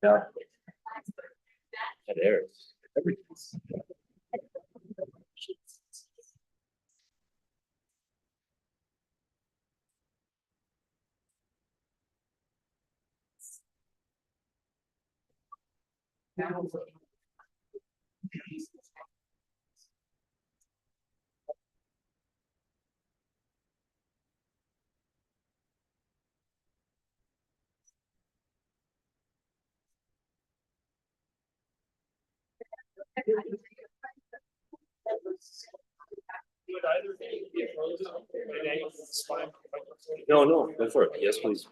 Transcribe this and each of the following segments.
Yeah. That airs. Everything's. No, no, go for it. Yes, please.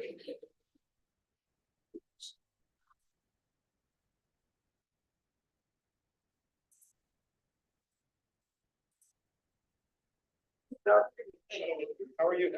How are you?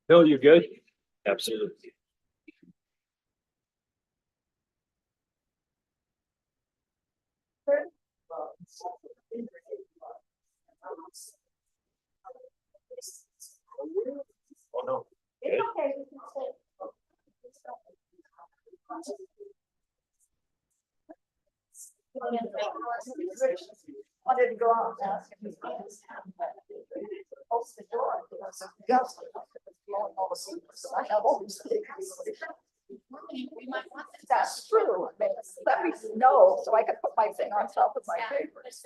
No, you're good. Absolutely. Oh, no. Good. I didn't go out and ask him. Open the door. Yes. Blowing all the secrets. I have all these secrets. That's true. I mean, let me know so I can put my thing on top of my papers.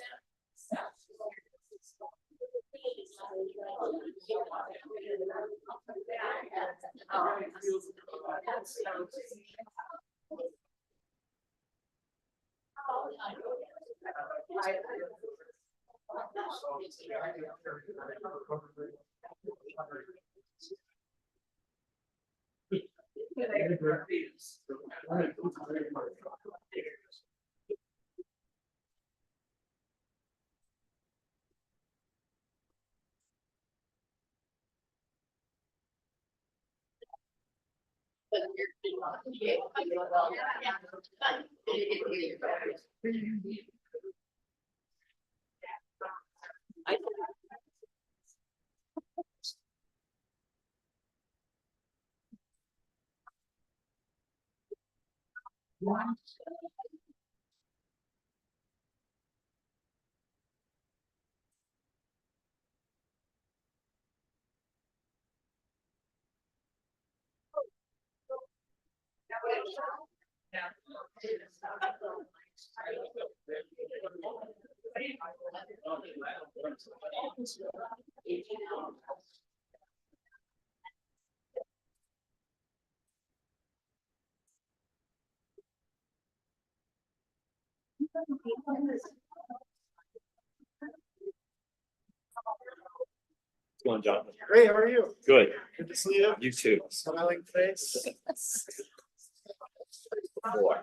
What's going on, John? Great, how are you? Good. Good to see you. You too. Smiling face. Boy.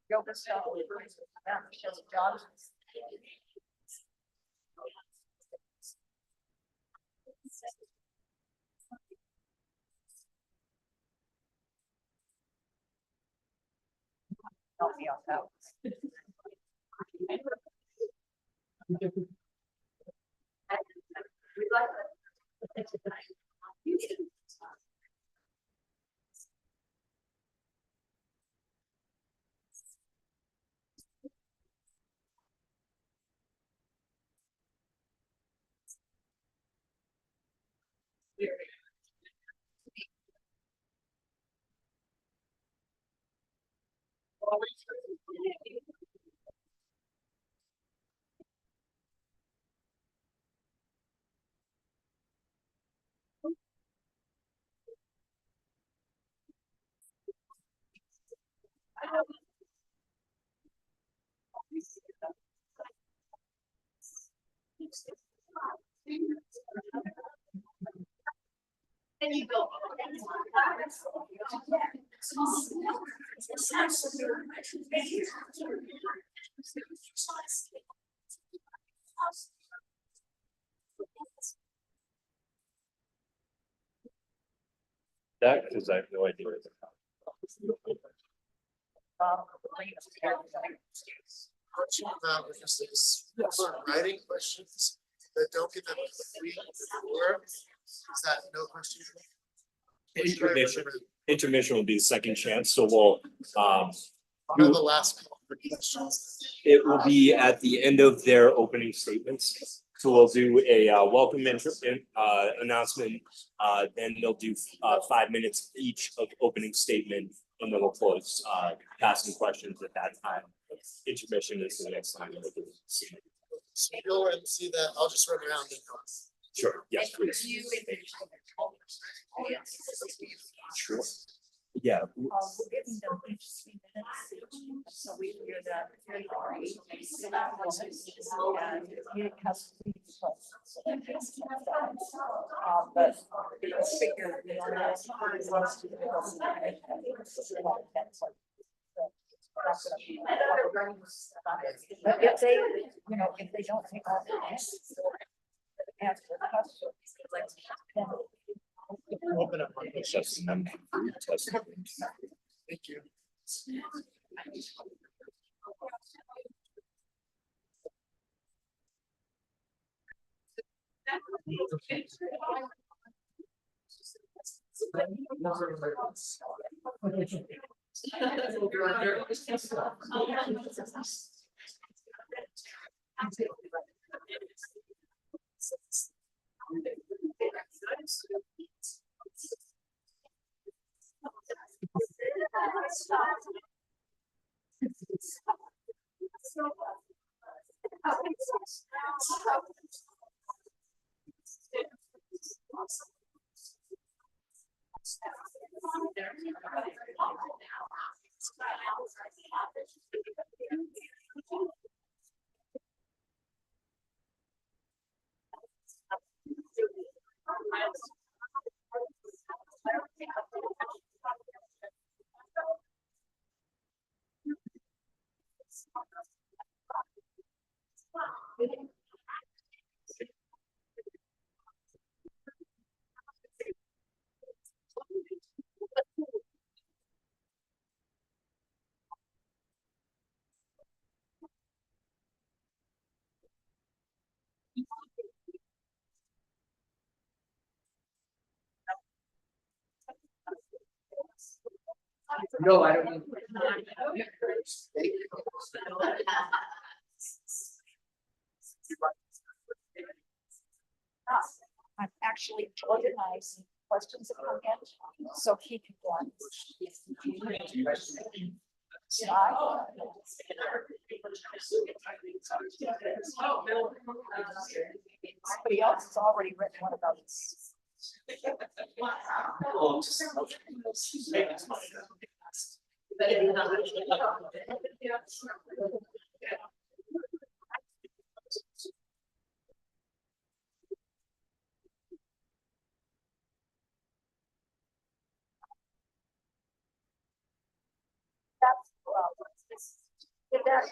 Yoga stuff. Yeah, Shelley Johnson. Help me out that. That, because I have no idea. Because there's writing questions that don't get them complete before. Is that no question? Intermission, intermission will be the second chance, so we'll, On the last call for questions. it will be at the end of their opening statements. So we'll do a welcome announcement, then they'll do 5 minutes each of opening statement, and then we'll close, passing questions at that time. Intermission is the next time. We'll do it. So go and see that. I'll just run around and go. Sure, yes, please. Sure. Yeah, We're giving them each 3 minutes. So we hear that. And it has to be questions. But it's figured we only have to do but if they, if they don't take all the answers, answer the question, then Open up. just number test. Thank you. No, I don't. I'm actually organizing questions that come in, so he can go on. Somebody else has already written one of those. That's, well, if that's.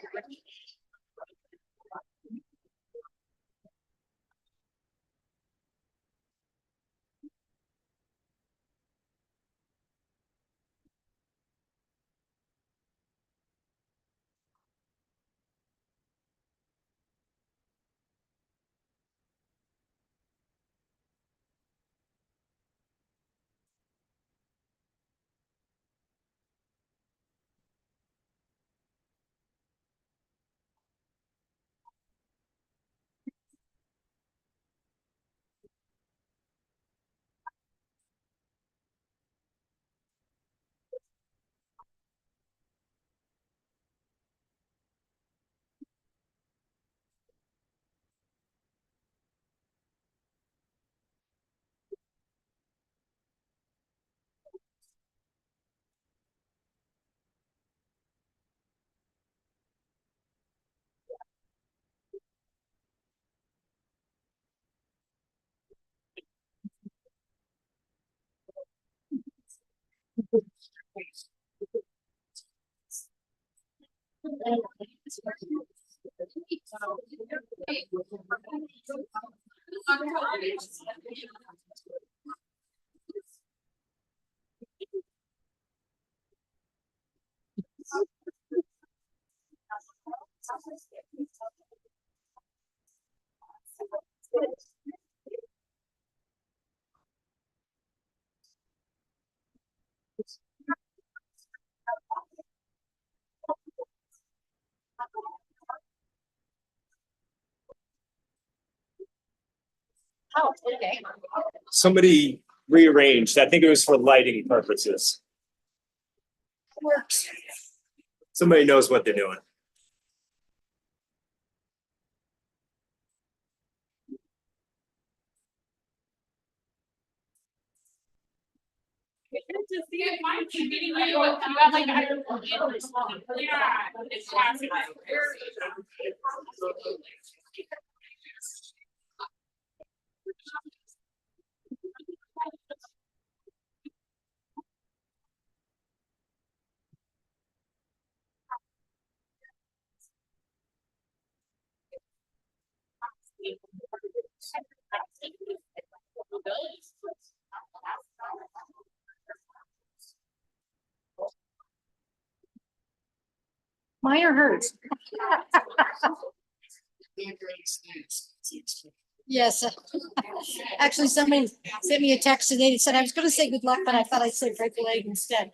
Oh, okay. Somebody rearranged. I think it was for lighting purposes. Works. Somebody knows what they're doing. Mine or hers? Yes. Actually, somebody sent me a text today that said I was gonna say good luck, but I thought I'd say break a leg instead.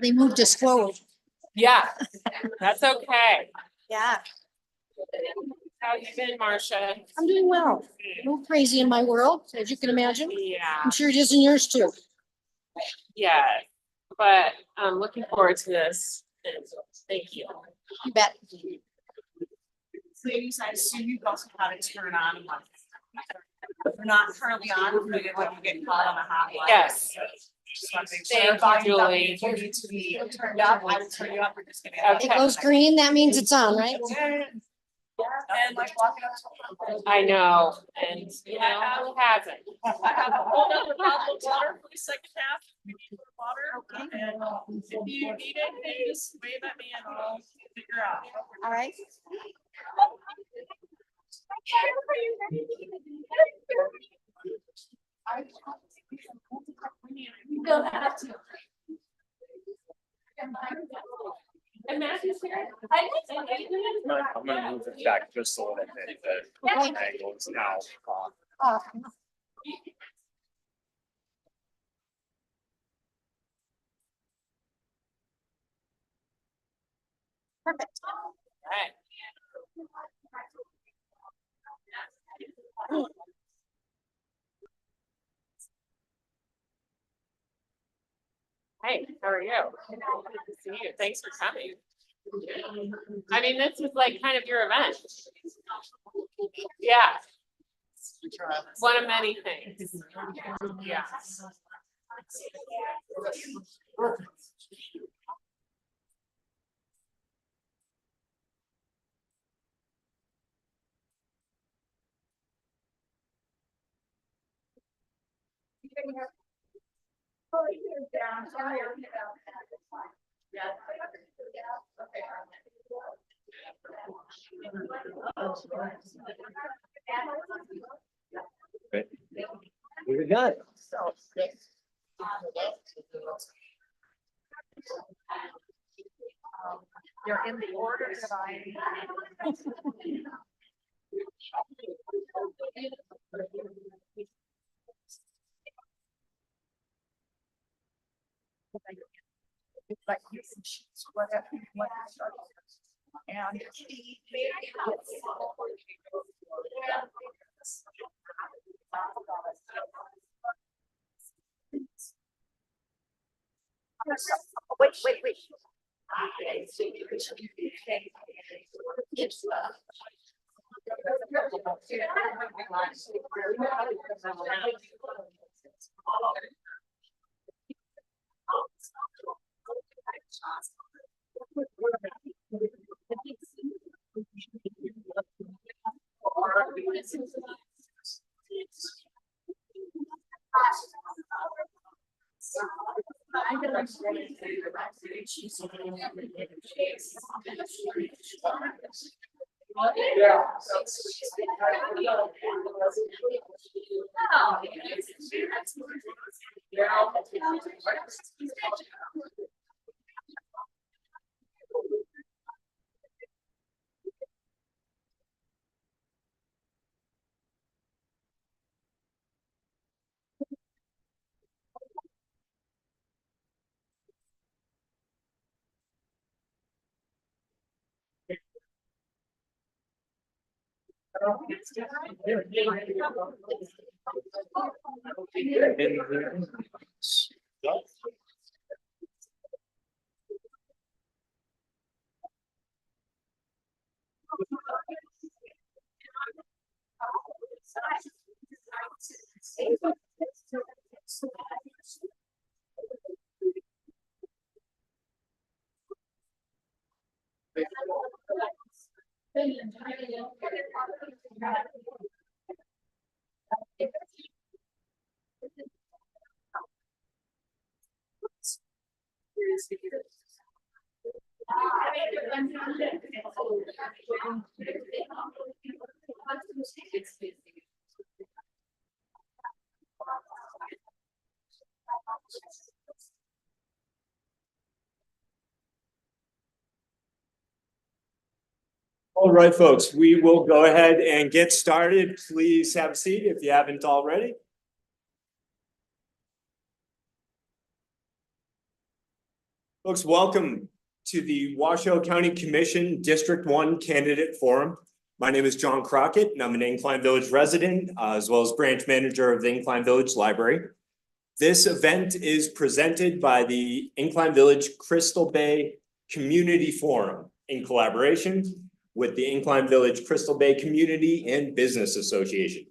They moved us forward. Yeah, that's okay. Yeah, How you been, Marcia? I'm doing well. A little crazy in my world, as you can imagine. Yeah, I'm sure it is in yours too. yeah, but I'm looking forward to this. And thank you. You bet. Ladies, I assume you also how to turn on one. We're not currently on, but when you get caught on a hot line. Yes. Just want to make Thank sure. you, volume's up. Julie. If you need to be turned up, I would turn you up. We're just gonna. Okay. It goes green, that means it's on, right? And like walking up. I know, and you know, who hasn't? I have a whole other bottle of water for the second half. We need more water. And if you need anything, just wave at me and I'll figure out. All right. You don't have to. And Matthew's here. I'm gonna move it back just a little bit. The Okay. angle is now. Uh, Perfect. Right. Hey, how are you? Good to see you. Thanks for coming. I mean, this is like kind of your event. Yeah, one of many things. Yeah. We got it. They're in the order that I. It's like you can choose whatever you want to start. And. Wait. It's, All right, folks, we will go ahead and get started. Please have a seat if you haven't already. Folks, welcome to the Washoe County Commission District 1 Candidate Forum. My name is John Crockett, and I'm an Incline Village resident, as well as branch manager of the Incline Village Library. This event is presented by the Incline Village Crystal Bay Community Forum in collaboration with the Incline Village Crystal Bay Community and Business Association.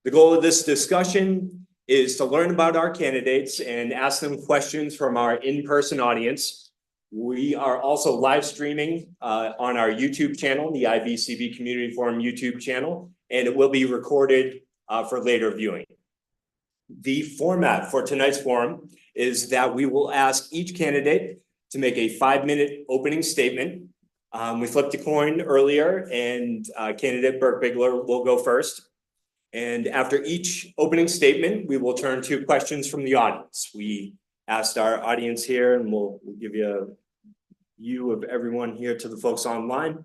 The goal of this discussion is to learn about our candidates and ask them questions from our in-person audience. We are also live streaming on our YouTube channel, the IVCB Community Forum YouTube channel, and it will be recorded for later viewing. The format for tonight's forum is that we will ask each candidate to make a 5-minute opening statement. We flipped a coin earlier, and candidate Burke Bigler will go first. And after each opening statement, we will turn to questions from the audience. We asked our audience here, and we'll give you a view of everyone here to the folks online.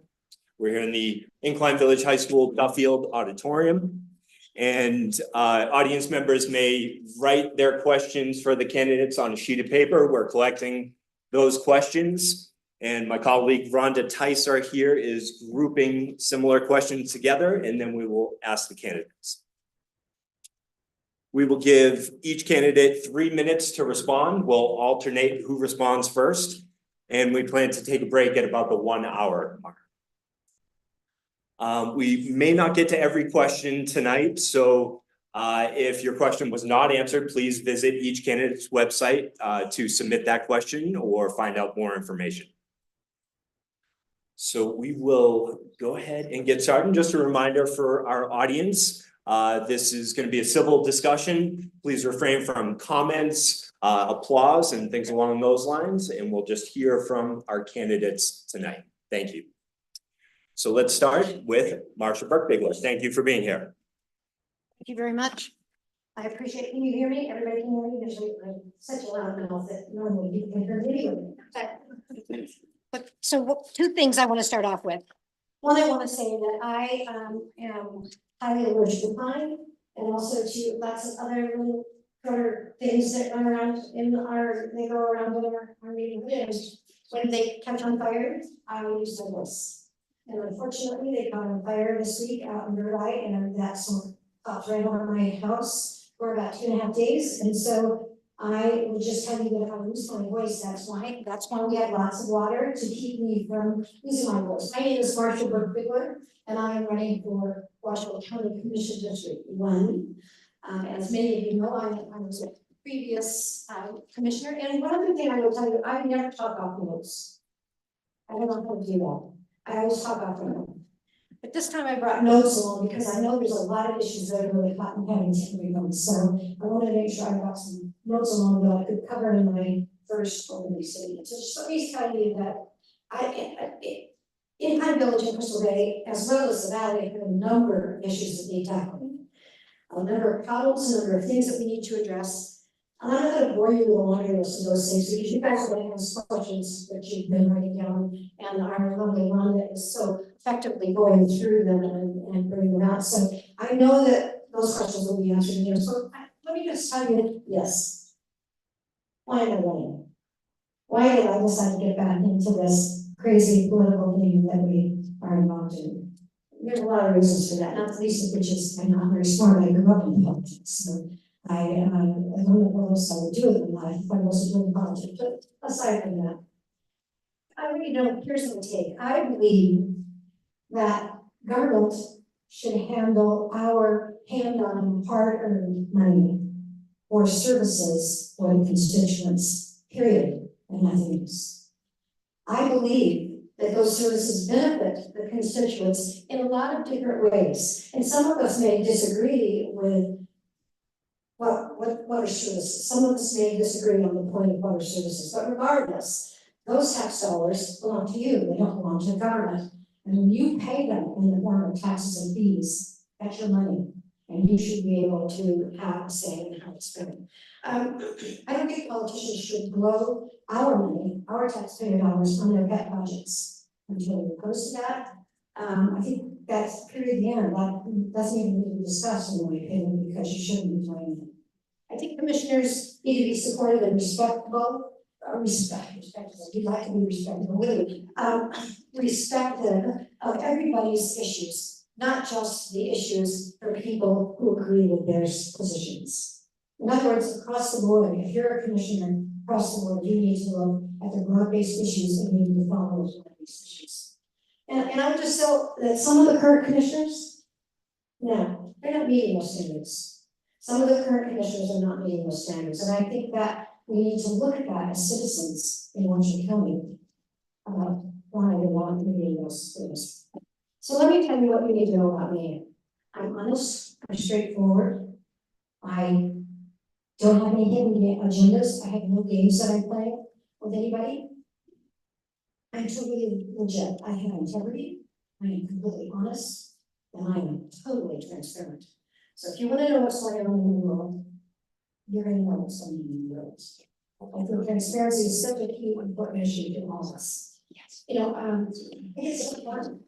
We're here in the Incline Village High School Duffield Auditorium. And audience members may write their questions for the candidates on a sheet of paper. We're collecting those questions. And my colleague Rhonda Ticer here is grouping similar questions together, and then we will ask the candidates. We will give each candidate 3 minutes to respond. We'll alternate who responds first, and we plan to take a break at about the 1 hour mark. We may not get to every question tonight, so if your question was not answered, please visit each candidate's website to submit that question or find out more information. So we will go ahead and get started. Just a reminder for our audience, this is going to be a civil discussion. Please refrain from comments, applause, and things along those lines, and we'll just hear from our candidates tonight. Thank you. So let's start with Marsha Burke Bigler. Thank you for being here. Thank you very much. I appreciate, can you hear me? Everybody can hear me? There's such a loud mouth that normally you can hear me. But so 2 things I want to start off with. One, I want to say that I am highly allergic to pine, and also to lots of other little critter things that run around they go around in our neighborhood. When they catch on fire, I will use my voice. And unfortunately, they caught on fire this week out in Rye, and that's right over my house for about 2.5 days. And so I will just tell you that if I lose my voice, that's why we have lots of water to keep me from losing my voice. My name is Marsha Burke Bigler, and I am running for Washoe County Commission District 1. As many of you know, I was a previous commissioner, and one other thing I will tell you, I never talk off notes. I don't know how to do that. I always talk off the note. But this time I brought notes along because I know there's a lot of issues that are really hot and heavy to everyone. So I wanted to make sure I brought some notes along that I could cover in my first opening statement. So just let me tell you that in Pine Village and Crystal Bay, as well as the Valley, have a number of issues that need tackling. A number of problems, a number of things that we need to address. I'm not gonna bore you with a laundry list of those things, because you guys are gonna have questions that you've been writing down, and our lovely Rhonda is so effectively going through them and bringing them out. So I know that those questions will be answered here, so let me just tell you, yes. Why am I running? Why did I decide to get back into this crazy political thing that we are involved in? There's a lot of reasons for that, not the least of which is I'm not very smart. I grew up in politics, so I don't know what else I would do with my life if I wasn't doing politics. But aside from that, I really don't. Here's my take. I believe that government should handle our hand-on hard-earned money or services for the constituents, period, and nothing else. I believe that those services benefit the constituents in a lot of different ways. And some of us may disagree with what are services. Some of us may disagree on the point of what are services, but regardless, those tax dollars belong to you, they don't belong to the government. And when you pay them in the form of taxes and fees, that's your money. And you should be able to have a say in how it's spent. I don't think politicians should blow our money, our taxpayer dollars on their pet budgets. I'm totally opposed to that. I think that's period the end. That doesn't even need to be discussed in my opinion, because you shouldn't be doing it. I think commissioners need to be supportive and respectful. Respectful. You'd like to be respectful, really. Respectful of everybody's issues, not just the issues for people who agree with their positions. In other words, across the board, if you're a commissioner across the board, you need to look at the broad-based issues and you need to follow those broad-based issues. And I would just say that some of the current commissioners, no, they're not meeting those standards. Some of the current commissioners are not meeting those standards, and I think that we need to look at that as citizens in Washington County about why they're not meeting those things. So let me tell you what you need to know about me. I'm honest, I'm straightforward. I don't have any hidden agendas. I have no games that I play with anybody. I'm totally legit. I have integrity. I am completely honest, and I am totally transparent. So if you want to know what's going on in the world, you're going to know what's going on in the world. I think transparency is such a key important issue to all of us. Yes. You know, it's so fun.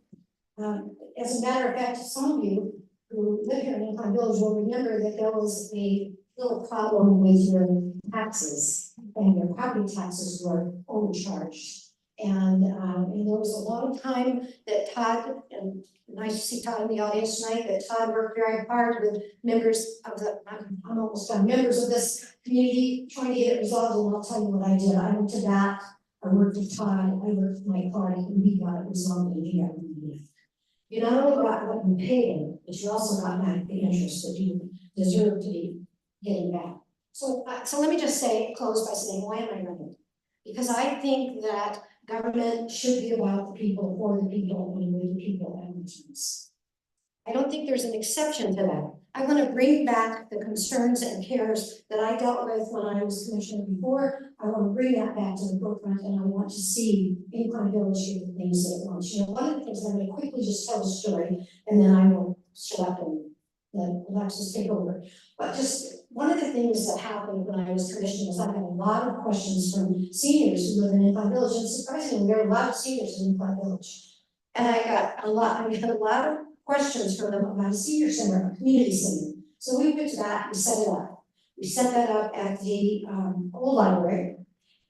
As a matter of fact, some of you who live here in Incline Village will remember that there was a little problem with your taxes, and your property taxes were overcharged. And there was a long time that Todd, and nice to see Todd in the audience tonight, that Todd worked very hard with members of the, I'm almost done, members of this community trying to get it resolved, and I'll tell you what I did. I went to bat, I worked with Todd, I worked with my party, and we got it resolved, and he got relief. You not only got what you paid, but you also got back the interest that you deserve to be getting back. So let me just close by saying, why am I running? Because I think that government should be about the people, for the people, and with the people and returns. I don't think there's an exception to that. I want to bring back the concerns and cares that I dealt with when I was commissioner before. I want to bring that back to the forefront, and I want to see Incline Village do the things that it wants. You know, one of the things I'm going to quickly just tell a story, and then I will shut up and let Alexis take over. But just one of the things that happened when I was commissioner is I had a lot of questions from seniors who live in Incline Village, and surprisingly, there are a lot of seniors in Incline Village. And I got a lot of questions from them about a senior center, a community center. So we went to that, we set it up. We set that up at the old library.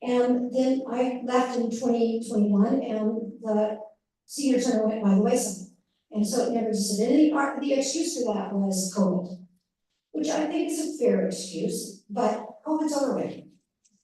And then I left in 2021, and the senior center went by the wayside. And so it never existed. And the excuse for that was COVID, which I think is a fair excuse, but COVID's over with.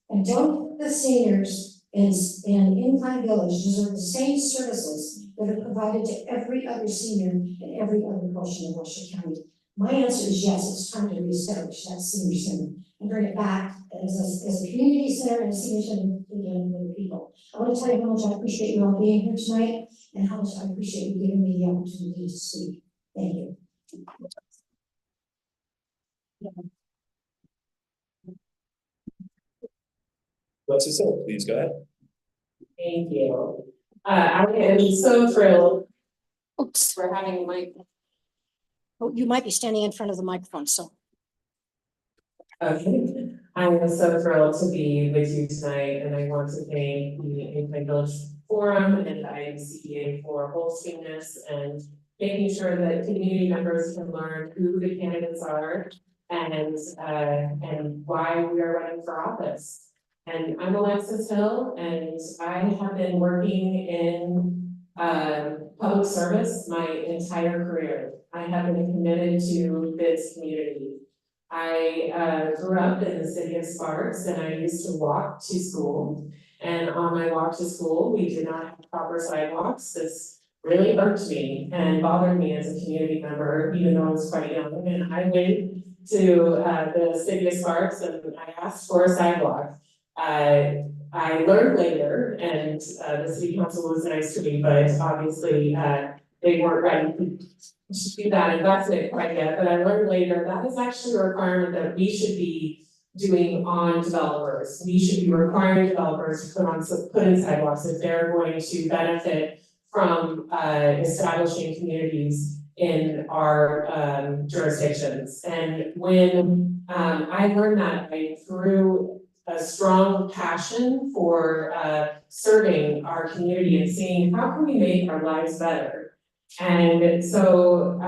And don't the seniors in Incline Village deserve the same services that are provided to every other senior in every other portion of Washington County? My answer is yes, it's time to reestablish that senior center. and bring it back as a community center and a senior center again for the people. I want to tell you how much I appreciate you all being here tonight and how much I appreciate you giving me the opportunity to speak. Thank you. What's it say? Please go ahead. Thank you. I am so thrilled Oops. for having Mike. Oh, you might be standing in front of the microphone, so. Okay, I am so thrilled to be with you tonight, and I want to thank the Incline Village Forum and the IMCA for hosting this and making sure that community members can learn who the candidates are and why we are running for office. And I'm Alexis Hill, and I have been working in public service my entire career. I have been committed to this community. I grew up in the city of Sparks, and I used to walk to school. And on my walk to school, we did not have proper sidewalks. This really irked me and bothered me as a community member, even though I was quite young. And I went to the city of Sparks and I asked for a sidewalk. I learned later, and the city council was nice to me, but obviously they weren't ready to do that investment quite yet. But I learned later that is actually a requirement that we should be doing on developers. We should be requiring developers to put in sidewalks if they're going to benefit from establishing communities in our jurisdictions. And when I learned that, I grew a strong passion for serving our community and seeing how can we make our lives better. And so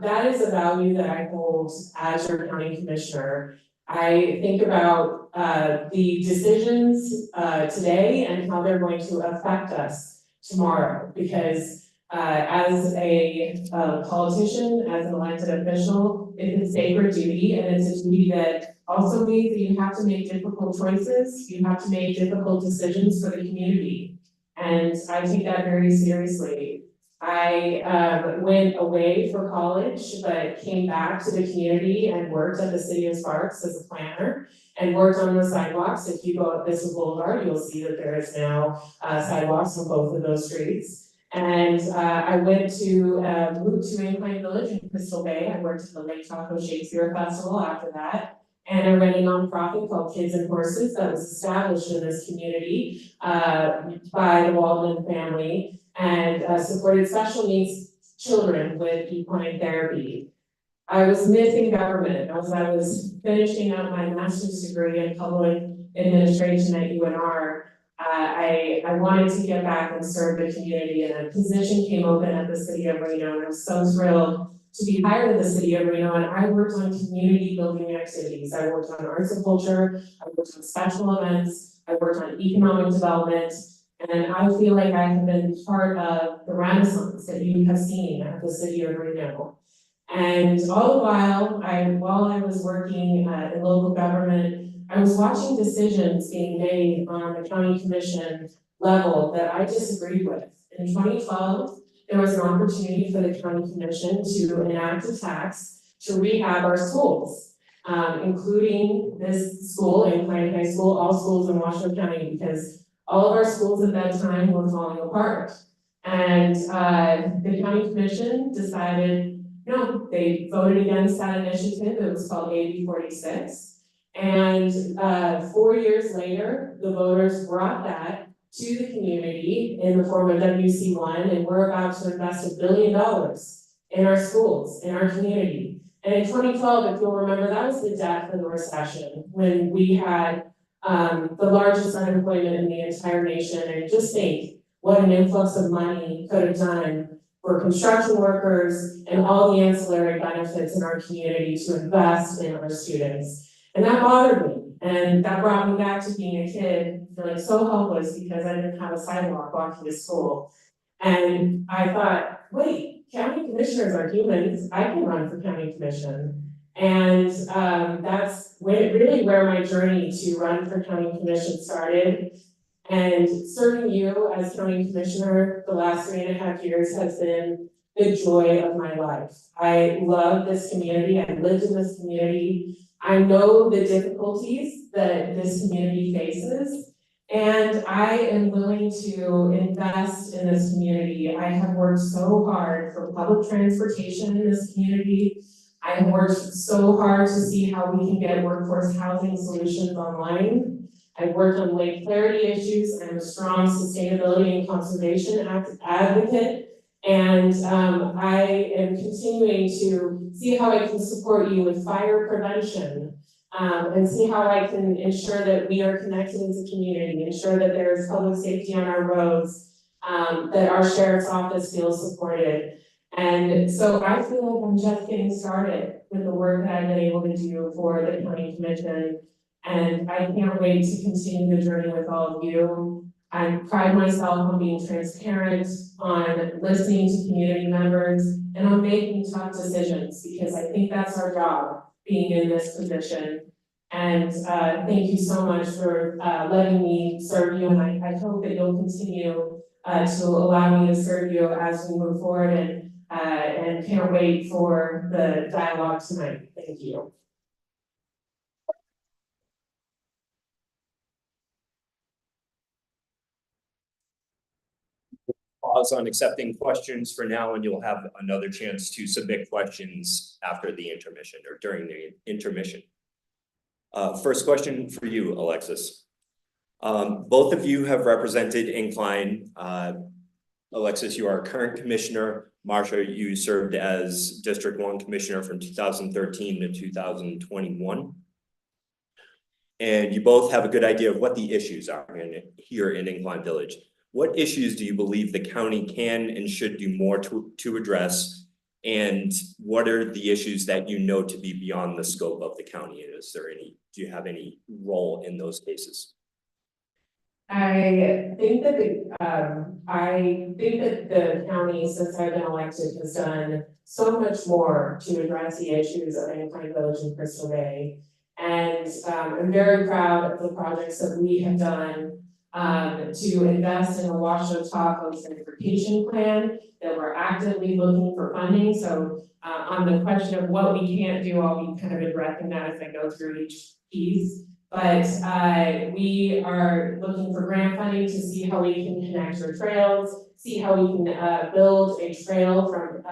that is a value that I hold as your county commissioner. I think about the decisions today and how they're going to affect us tomorrow, because as a politician, as an elected official, it's a sacred duty, and it's a duty that also means that you have to make difficult choices, you have to make difficult decisions for the community. And I take that very seriously. I went away for college, but came back to the community and worked at the city of Sparks as a planner and worked on the sidewalks. If you go up Bissell Boulevard, you'll see that there is now sidewalks on both of those streets. And I went to moved to Incline Village in Crystal Bay. I worked at the Lake Tahoe Shakespeare Festival after that. And I ran a nonprofit called Kids and Horses that was established in this community by the Waldman family and supported special needs children with equine therapy. I was missing government as I was finishing up my master's degree in public administration at UNR. I wanted to get back and serve the community, and a position came open at the city of Reno, and I'm so thrilled to be hired at the city of Reno. And I worked on community building activities. I worked on arts and culture, I worked on special events, I worked on economic development, and I feel like I have been part of the renaissance that you have seen at the city of Reno. And all the while I was working in local government, I was watching decisions being made on the county commission level that I disagreed with. In 2012, there was an opportunity for the county commission to enact a tax to rehab our schools, including this school, Incline High School, all schools in Washoe County, because all of our schools at that time were falling apart. And the county commission decided, no, they voted against that initiative. It was called AB 46. And 4 years later, the voters brought that to the community in the form of WC1, and we're about to invest $1 billion in our schools, in our community. And in 2012, if you'll remember, that was the depth of the recession, when we had the largest unemployment in the entire nation. And just think what an influx of money could have done for construction workers and all the ancillary benefits in our community to invest in our students. And that bothered me, and that brought me back to being a kid, feeling so helpless because I didn't have a sidewalk walking to school. And I thought, wait, county commissioners are humans, I can run for county commission. And that's really where my journey to run for county commission started. And serving you as county commissioner the last 3.5 years has been the joy of my life. I love this community, I've lived in this community. I know the difficulties that this community faces, and I am willing to invest in this community. I have worked so hard for public transportation in this community. I have worked so hard to see how we can get workforce housing solutions online. I've worked on lake clarity issues. I'm a strong sustainability and conservation advocate. And I am continuing to see how I can support you with fire prevention. And see how I can ensure that we are connected as a community, ensure that there is public safety on our roads, that our sheriff's office feels supported. And so I feel like I'm just getting started with the work that I've been able to do for the county commission. And I can't wait to continue the journey with all of you. I pride myself on being transparent, on listening to community members, and on making tough decisions, because I think that's our job, being in this position. And thank you so much for letting me serve you, and I hope that you'll continue to allow me to serve you as we move forward, and can't wait for the dialogue tonight. Thank you. Pause on accepting questions for now, and you'll have another chance to submit questions after the intermission or during the intermission. First question for you, Alexis. Both of you have represented Incline. Alexis, you are a current commissioner. Marsha, you served as District 1 Commissioner from 2013 to 2021. And you both have a good idea of what the issues are here in Incline Village. What issues do you believe the county can and should do more to address? And what are the issues that you know to be beyond the scope of the county? Do you have any role in those cases? I think that the county, since I've been elected, has done so much more to address the issues of Incline Village and Crystal Bay. And I'm very proud of the projects that we have done to invest in a Washoe Tahoe gentrification plan, that we're actively looking for funding. So on the question of what we can't do, I'll be kind of addressing that as I go through each piece. But we are looking for grant funding to see how we can connect our trails, see how we can build a trail from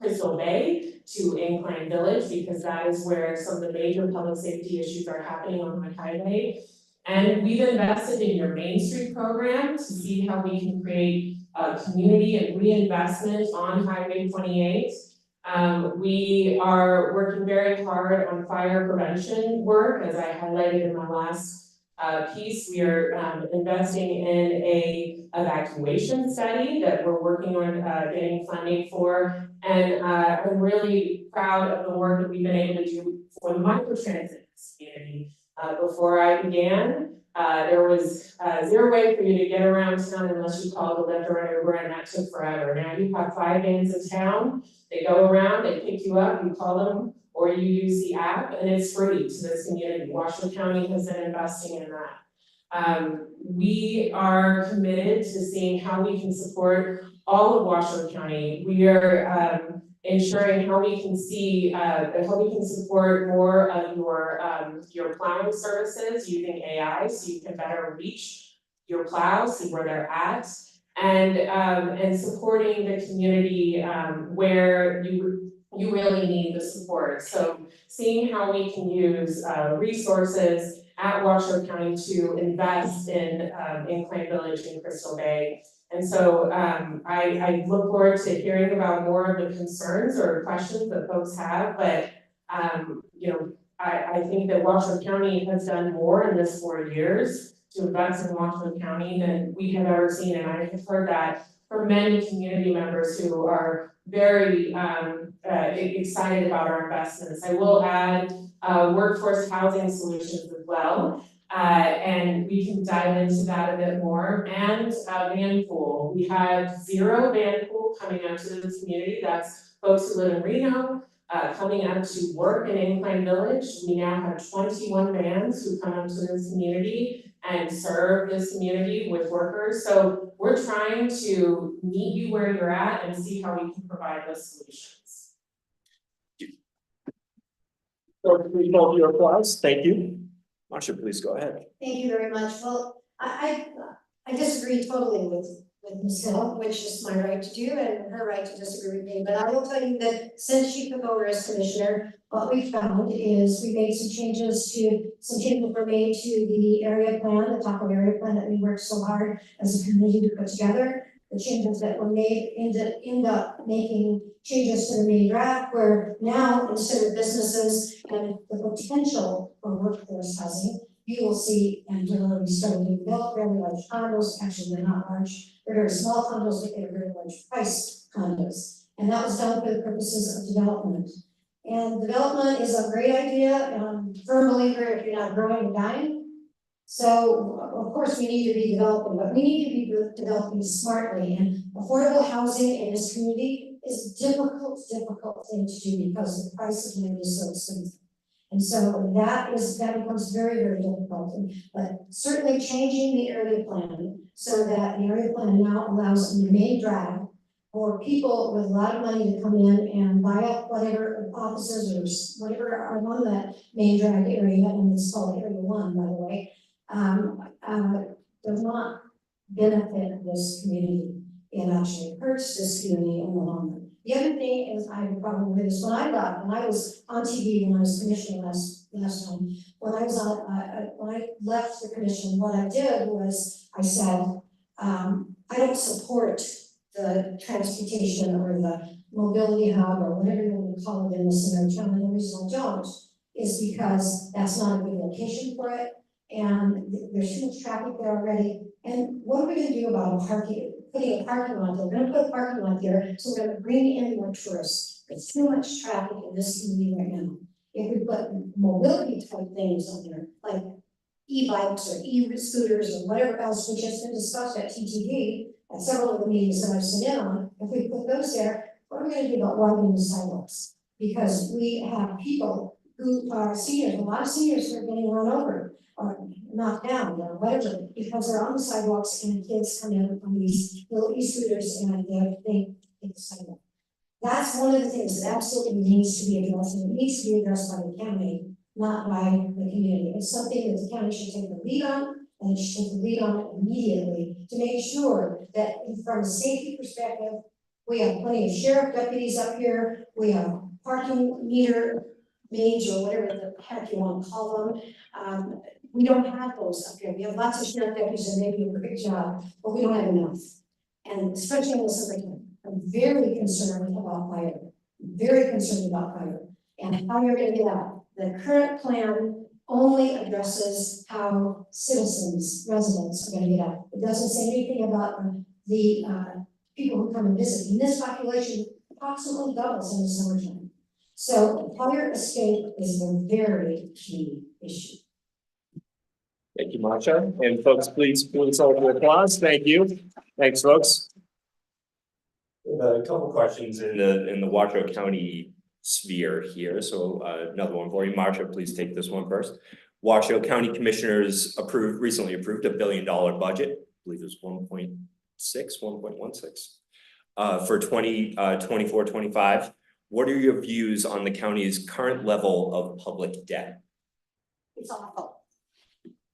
Crystal Bay to Incline Village, because that is where some of the major public safety issues are happening on the highway. And we've invested in your Main Street program to see how we can create community and reinvestment on Highway 28. We are working very hard on fire prevention work, as I highlighted in my last piece. We are investing in a evacuation study that we're working on getting funding for. And I'm really proud of the work that we've been able to do for the microtransit community. Before I began, there was zero way for you to get around town unless you called the Lyft or an Uber, and that took forever. Now you have 5 vans in town, they go around, they pick you up, you call them, or you use the app, and it's free to this community. Washoe County has been investing in that. We are committed to seeing how we can support all of Washoe County. We are ensuring how we can see, how we can support more of your plowing services using AI, so you can better reach your plows, see where they're at, and supporting the community where you really need the support. So seeing how we can use resources at Washoe County to invest in Incline Village and Crystal Bay. And so I look forward to hearing about more of the concerns or questions that folks have, but you know, I think that Washoe County has done more in this 4 years to invest in Washoe County than we have ever seen, and I have heard that from many community members who are very excited about our investments. I will add workforce housing solutions as well. And we can dive into that a bit more. And van pool. We have 0 van pool coming out to this community. That's folks who live in Reno, coming out to work in Incline Village. We now have 21 vans who come out to this community and serve this community with workers. So we're trying to meet you where you're at and see how we can provide those solutions. So please hold your applause. Thank you. Marcia, please go ahead. Thank you very much. Well, I disagree totally with Ms. Hill, which is my right to do and her right to disagree with me. But I will tell you that since she took over as commissioner, what we found is we made some changes were made to the area plan, the Taco area plan that we worked so hard as a committee to put together. The changes that were made end up making changes to the main draft where now instead of businesses and the potential for workforce housing, you will see, and we're already starting to develop very large condos, actually they're not large, they're very small condos, but they're very large price condos. And that was done for the purposes of development. And development is a great idea, and I'm a firm believer if you're not growing and dying. So of course we need to be developing, but we need to be developing smartly, and affordable housing in this community is a difficult thing to do because the price of land is so expensive. And so that becomes very, very difficult, but certainly changing the area plan so that the area plan now allows the main drive for people with a lot of money to come in and buy up whatever offices or whatever are on that main drag area, and it's called Area 1, by the way, does not benefit this community. It actually hurts this community in the long run. The other thing is, I probably this when I was on TV when I was commissioner last time, when I left the commission, what I did was I said, I don't support the transportation or the mobility hub or whatever you want to call it in the center of town, and the reason I don't is because that's not a good location for it, and there's too much traffic there already. And what are we going to do about putting a parking lot there? We're going to put a parking lot there, so we're going to bring in more tourists. There's too much traffic in this community right now. If we put mobility type things on there, like e-bikes or e-scooters or whatever else, which has been discussed at TTD, at several of the meetings that I've sat in on, if we put those there, what are we going to do about widening the sidewalks? Because we have people who are seniors, a lot of seniors who are getting run over or knocked down or whatever, because they're on the sidewalks and kids come in on these little e-scooters and they take the sidewalk. That's one of the things that absolutely needs to be addressed, and it needs to be addressed by the county, not by the community. It's something that the county should take the lead on, and it should take the lead on it immediately to make sure that from a safety perspective, we have plenty of sheriff deputies up here, we have parking meter maids or whatever the heck you want to call them. We don't have those up here. We have lots of sheriff deputies and they do a great job, but we don't have enough. And especially in the summertime, I'm very concerned about fire. Very concerned about fire and how you're going to get out. The current plan only addresses how citizens, residents are going to get out. It doesn't say anything about the people who come and visit. And this population approximately doubles in the summertime. So fire escape is a very key issue. Thank you, Marcia. And folks, please hold your applause. Thank you. Thanks, folks. A couple questions in the Washoe County sphere here. So another one for you, Marcia, please take this one first. Washoe County Commissioners recently approved $1 billion budget. I believe it was 1.16 for 2024-25. What are your views on the county's current level of public debt? It's awful.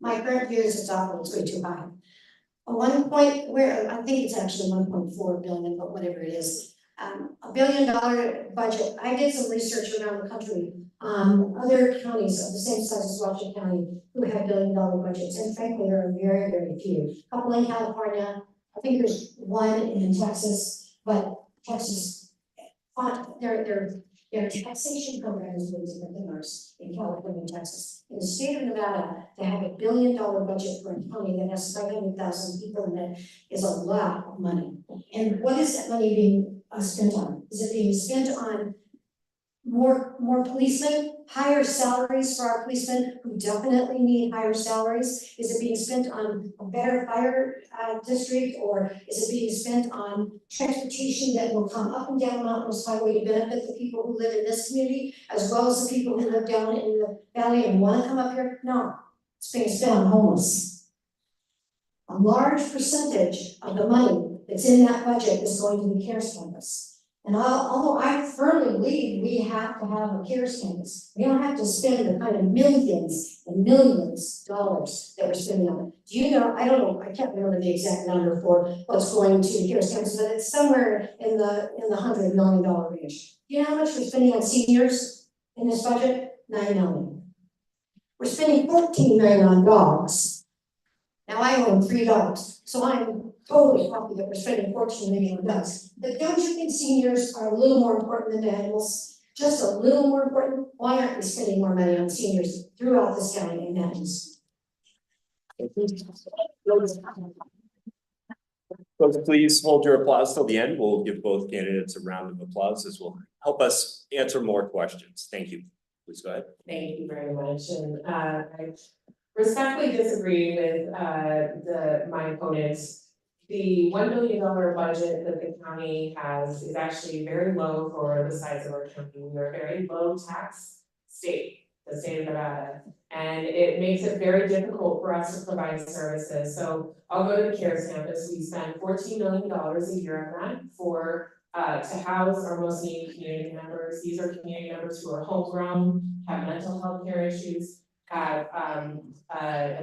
My current view is it's awful, it's way too high. I think it's actually 1.4 billion, but whatever it is. $1 billion budget. I did some research around the country on other counties of the same size as Washoe County who have $1 billion budgets, and frankly, there are very, very few. A couple in California, I think there's one in Texas, but Texas, their taxation program is way different than ours in California and Texas. In the state of Nevada, to have $1 billion budget for a county that has 500,000 people in it is a lot of money. And what is that money being spent on? Is it being spent on more policemen, higher salaries for our policemen who definitely need higher salaries? Is it being spent on a better fire district, or is it being spent on transportation that will come up and down Mount Rose Highway to benefit the people who live in this community as well as the people who live down in the valley and want to come up here? No, it's being spent on homeless. A large percentage of the money that's in that budget is going to the CARES campus. And although I firmly believe we have to have a CARES campus, we don't have to spend the kind of millions and millions of dollars that we're spending on it. Do you know, I don't know, I can't remember the exact number for what's going to the CARES campus, but it's somewhere in the $100 million range. Do you know how much we're spending on seniors in this budget? $9 million. We're spending $14 million on dogs. Now I own 3 dogs, so I'm totally happy that we're spending $14 million on dogs. But don't you think seniors are a little more important than the animals? Just a little more important? Why aren't we spending more money on seniors throughout this county and animals? Folks, please hold your applause till the end. We'll give both candidates a round of applause. This will help us answer more questions. Thank you. Please go ahead. Thank you very much, and I respectfully disagree with my opponents. The $1 billion budget that the county has is actually very low for the size of our county. We're a very low tax state, the state of Nevada. And it makes it very difficult for us to provide services. So I'll go to the CARES campus. We spend $14 million a year on that for to house our most needy community members. These are community members who are homegrown, have mental health care issues, have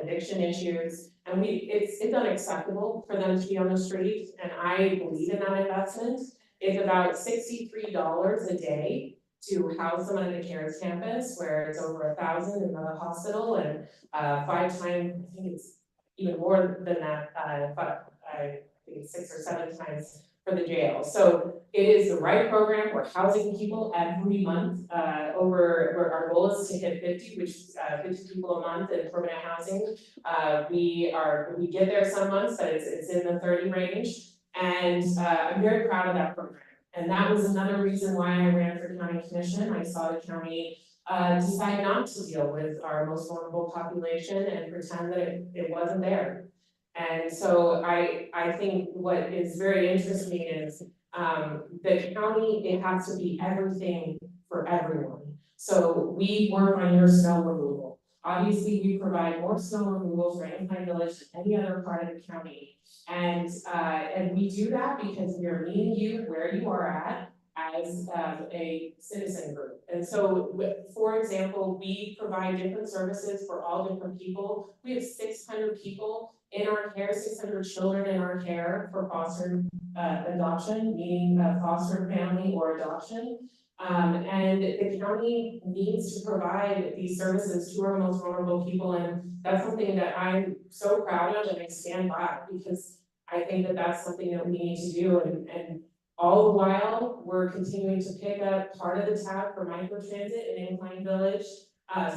addiction issues. And it's unacceptable for them to be on the street, and I believe in that investment. It's about $63 a day to house someone at the CARES campus, where it's over 1,000 in the hospital, and 5 times, I think it's even more than that, but I think it's 6 or 7 times for the jail. So it is the right program. We're housing people every month. Where our goal is to hit 50, which is 50 people a month in permanent housing. We get there some months, but it's in the 30 range. And I'm very proud of that program. And that was another reason why I ran for county commission. I saw the county decide not to deal with our most vulnerable population and pretend that it wasn't there. And so I think what is very interesting is the county, it has to be everything for everyone. So we work on your snow removal. Obviously, we provide more snow removal for Incline Village than any other part of the county. And we do that because we are meeting you where you are at as a citizen group. And so, for example, we provide different services for all different people. We have 600 people in our care, 600 children in our care for foster adoption, meaning foster family or adoption. And the county needs to provide these services to our most vulnerable people, and that's something that I'm so proud of and I stand by, because I think that that's something that we need to do, and all the while, we're continuing to pick up part of the tab for microtransit in Incline Village,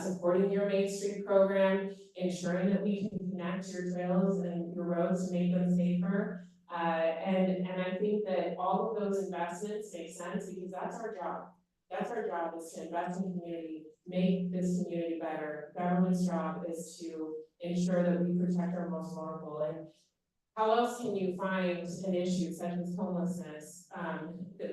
supporting your Main Street program, ensuring that we can connect your trails and your roads to make them safer. And I think that all of those investments make sense, because that's our job. That's our job, is to invest in community, make this community better. Government's job is to ensure that we protect our most vulnerable. And how else can you find an issue such as homelessness,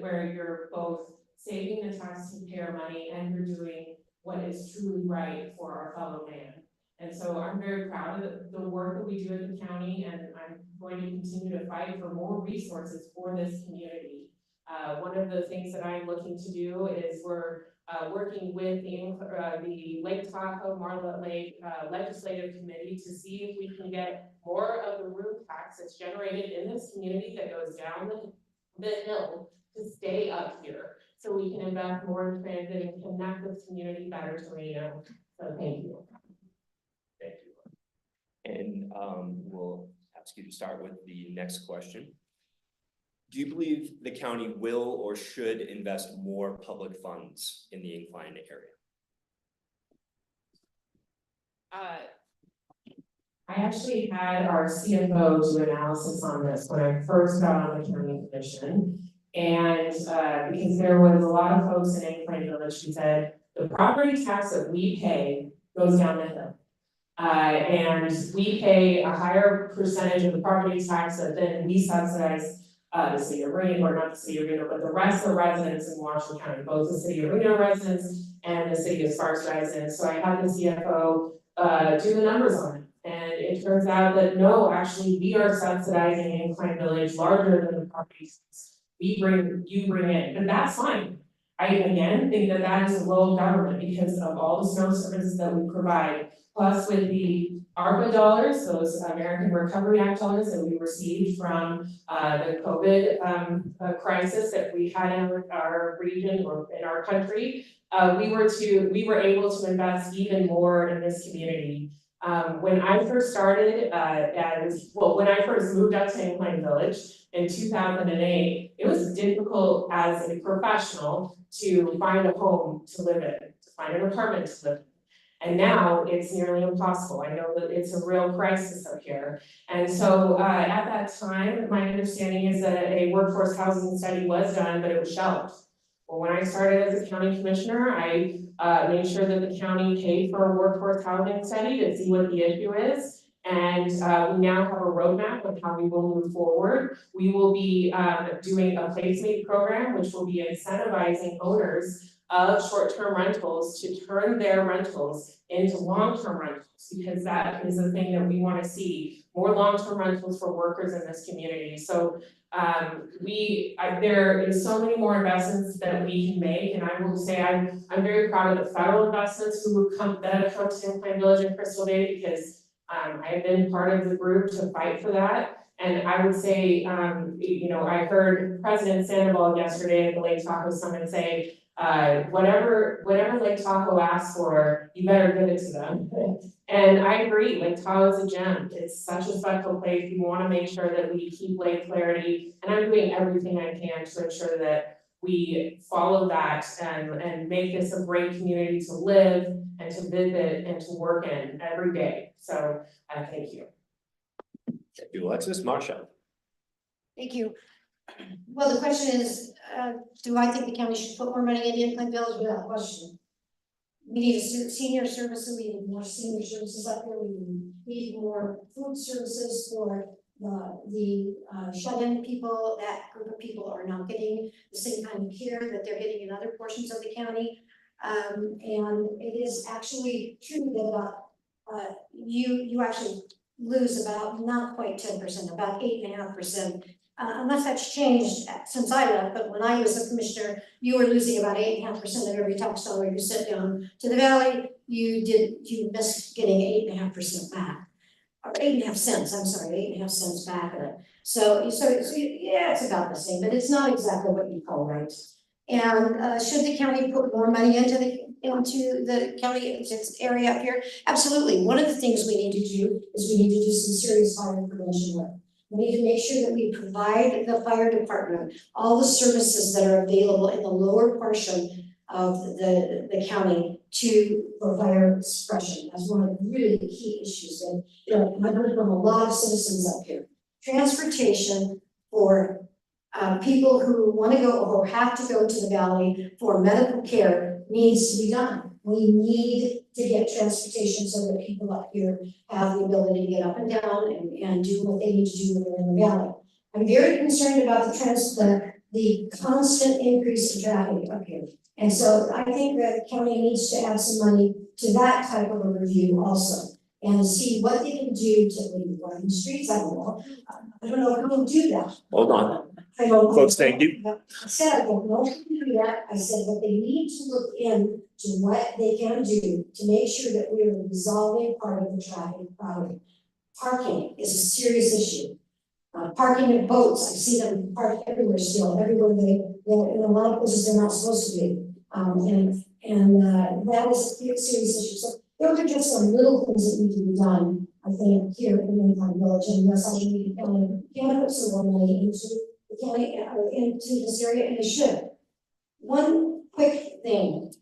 where you're both saving the taxpayer money and you're doing what is truly right for our fellow man? And so I'm very proud of the work that we do at the county, and I'm going to continue to fight for more resources for this community. One of the things that I'm looking to do is we're working with the Lake Tahoe Marlette Lake Legislative Committee to see if we can get more of the room tax that's generated in this community that goes down the hill to stay up here, so we can invest more in transit and connect this community better to Reno. So thank you. Thank you. And we'll ask you to start with the next question. Do you believe the county will or should invest more public funds in the Incline area? I actually had our CFO do analysis on this when I first got on the county commission. And because there was a lot of folks in Incline Village who said, the property tax that we pay goes down the hill. And we pay a higher percentage of the property tax that then we subsidize the city of Reno, or not the city of Reno, but the rest of the residents in Washington County, both the city of Reno residents and the city of Sparks residents. So I had the CFO do the numbers on it. And it turns out that no, actually we are subsidizing Incline Village larger than the property tax you bring in, and that's fine. I again think that that is a role of government because of all the snow services that we provide. Plus with the ARPA dollars, those American Recovery Act dollars that we received from the COVID crisis that we had in our region or in our country. We were able to invest even more in this community. When I first started, when I first moved up to Incline Village in 2008, it was difficult as a professional to find a home to live in, to find an apartment to live in. And now it's nearly impossible. I know that it's a real crisis up here. And so at that time, my understanding is that a workforce housing study was done, but it was shelved. Well, when I started as a county commissioner, I made sure that the county paid for a workforce housing study to see what the issue is. And we now have a roadmap of how we will move forward. We will be doing a PlaceMate program, which will be incentivizing owners of short-term rentals to turn their rentals into long-term rentals, because that is the thing that we want to see, more long-term rentals for workers in this community. So there is so many more investments that we can make, and I will say I'm very proud of the federal investments that have come to Incline Village and Crystal Bay, because I have been part of the group to fight for that. And I would say, I heard President Sandoval yesterday at the Lake Tahoe Summit say, whatever Lake Tahoe asks for, you better give it to them. And I agree, Lake Tahoe is a gem. It's such a special place. We want to make sure that we keep Lake Clarity, and I'm doing everything I can to ensure that we follow that and make this a great community to live and to visit and to work in every day. So thank you. Thank you, Alexis. Marcia. Thank you. Well, the question is, do I think the county should put more money into Incline Village? Without question. We need a senior services, we need more senior services up here, we need more food services for the shut-in people. That group of people are not getting the same kind of care that they're getting in other portions of the county. And it is actually true that about you actually lose about not quite 10%, about 8.5%. Unless that's changed since I left, but when I was a commissioner, you were losing about 8.5% of every tax dollar you sent down to the valley. You missed getting 8.5% back, or 8.5 cents. I'm sorry, 8.5 cents back of it. So yeah, it's about the same, but it's not exactly what you call right. And should the county put more money into the county area up here? Absolutely. One of the things we need to do is we need to do some serious fire prevention work. We need to make sure that we provide the fire department all the services that are available in the lower portion of the county for fire suppression. That's one of the really key issues that I've heard from a lot of citizens up here. Transportation for people who want to go or have to go to the valley for medical care needs to be done. We need to get transportation so that people up here have the ability to get up and down and do what they need to do when they're in the valley. I'm very concerned about the constant increase in traffic up here. And so I think that the county needs to add some money to that type of a review also, and see what they can do to widen the streets. I don't know if we can do that. Hold on. I don't know. Folks, thank you. I said I don't know if we can do that. I said, but they need to look into what they can do to make sure that we are resolving part of the traffic problem. Parking is a serious issue. Parking of boats, I see them parked everywhere still, everywhere they're in a lot of places they're not supposed to be. That is a serious issue. So those are just some little things that need to be done, I think, here in Incline Village, and yes, I need can put some more money into the county, into this area, and they should. One quick thing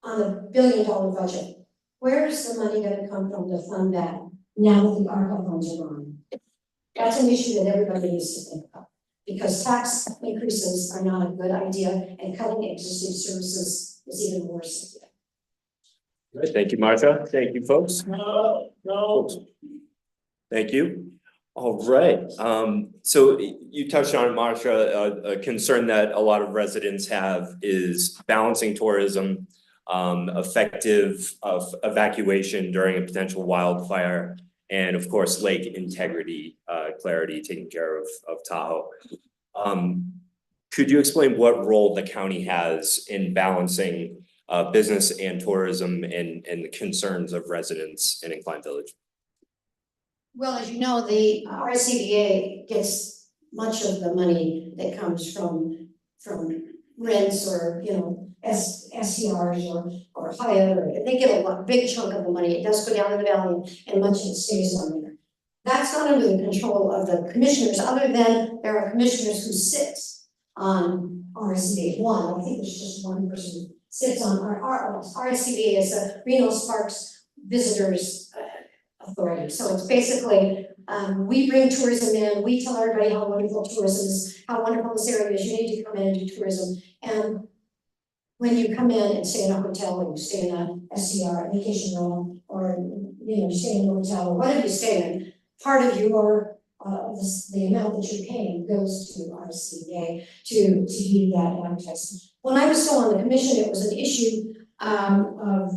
on the $1 billion budget. Where's the money going to come from to fund that now that the ARPA funds are gone? That's an issue that everybody needs to think about, because tax increases are not a good idea, and cutting existing services is even worse. All right, thank you, Martha. Thank you, folks. Folks. Thank you. All right. So you touched on, Marcia, a concern that a lot of residents have is balancing tourism, effective evacuation during a potential wildfire, and of course, lake integrity, clarity, taking care of Tahoe. Could you explain what role the county has in balancing business and tourism and the concerns of residents in Incline Village? Well, as you know, the RSCDA gets much of the money that comes from rents or, you know, SCRs or Hyatt, or they get a big chunk of the money. It does go down to the valley and much of it stays on there. That's not under the control of the commissioners, other than there are commissioners who sit on RSCDA one. I think there's just one person who sits on our RSCDA is a Reno Sparks Visitors Authority. So it's basically, we bring tourism in, we tell everybody how wonderful tourism is, how wonderful this area is, you need to come in and do tourism. And when you come in and stay in a hotel, or you stay in a SCR, a vacation rental, or, you know, you stay in a hotel, or whatever you stay in, part of your, the amount that you're paying goes to RSCDA to do that advertising. When I was still on the commission, it was an issue of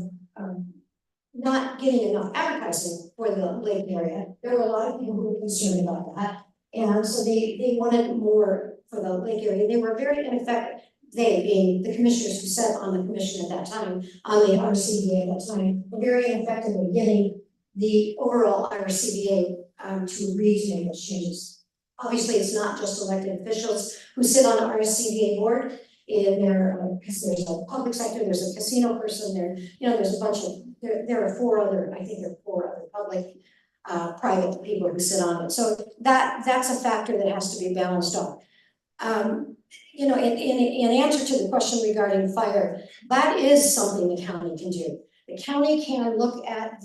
not getting enough advertising for the lake area. There were a lot of people who were concerned about that. And so they wanted more for the lake area. They were very ineffective, they being the commissioners who sat on the commission at that time, on the RCBA at that time, were very ineffective in getting the overall RCBA to agree to make those changes. Obviously, it's not just elected officials who sit on the RSCBA board. In there, because there's a public sector, there's a casino person there, you know, there's a bunch of, there are four other public, private people who sit on it. So that's a factor that has to be balanced off. You know, in answer to the question regarding fire, that is something the county can do. The county can look at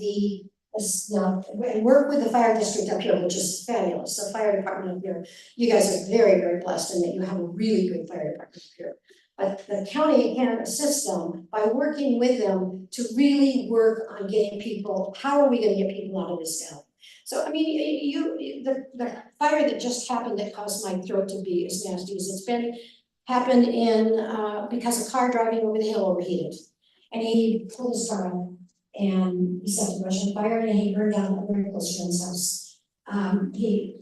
and work with the fire district up here, which is fabulous. The fire department up here, you guys are very, very blessed in that you have a really good fire department up here. But the county can assist them by working with them to really work on getting people, how are we gonna get people out of this town? So, I mean, the fire that just happened that caused my throat to be as nasty as it's happened because a car driving over the hill overheated. And he pulled his car out and he set the brush on fire and he burned down a very close friend's house.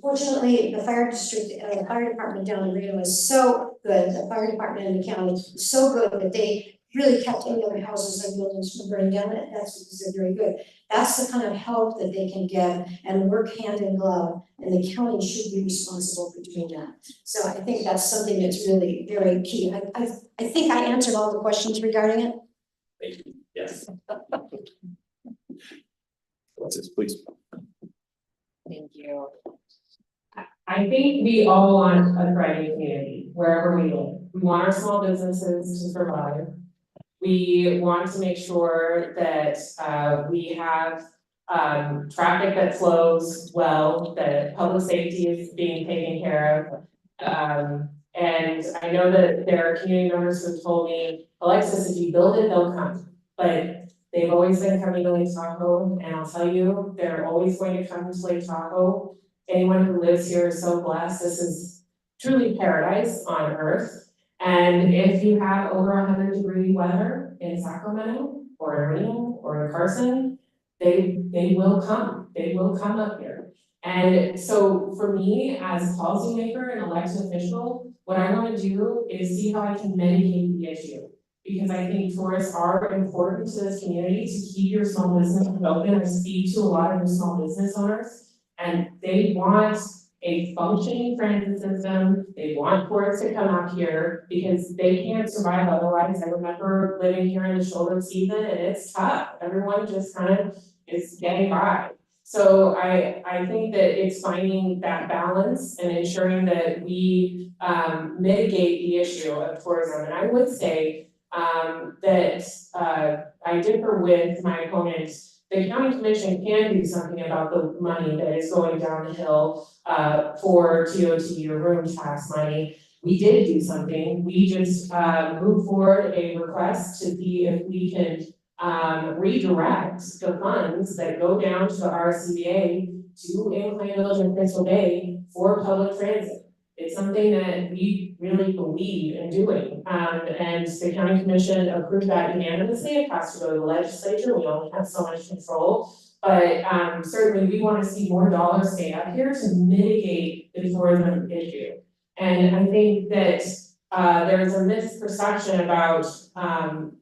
Fortunately, the fire department down in Reno is so good, the fire department in the county is so good that they really kept any other houses and buildings from burning down. That's because they're very good. That's the kind of help that they can get and work hand in glove, and the county should be responsible for doing that. So I think that's something that's really very key. I think I answered all the questions regarding it. Thank you. Yes. What's this, please? Thank you. I think we all want a thriving community wherever we live. We want our small businesses to survive. We want to make sure that we have traffic that flows well, that public safety is being taken care of. And I know that there are community members who have told me, Alexis, if you build it, they'll come. But they've always been coming to Lake Tahoe, and I'll tell you, they're always going to come to Lake Tahoe. Anyone who lives here is so blessed. This is truly paradise on earth. And if you have over 100-degree weather in Sacramento or in Reno or in Carson, they will come. They will come up here. And so for me, as a policymaker and elected official, what I want to do is see how I can mitigate the issue. Because I think tourists are important to this community to keep your small business open. I speak to a lot of your small business owners, and they want a functioning transit system. They want tourists to come out here because they can't survive otherwise. I remember living here in the shoulder season, and it's tough. Everyone just kind of is getting by. So I think that it's finding that balance and ensuring that we mitigate the issue of tourism. And I would say that I differ with my opponent. The county commission can do something about the money that is going down the hill for TOT or room tax money. We did do something. We just moved forward a request to see if we can redirect the funds that go down to the RCBA to Incline Village and Crystal Bay for public transit. It's something that we really believe in doing. And the county commission approved that unanimously. It has to go to the legislature. We only have so much control. But certainly we want to see more dollars stay up here to mitigate the tourism issue. And I think that there's a misperception about,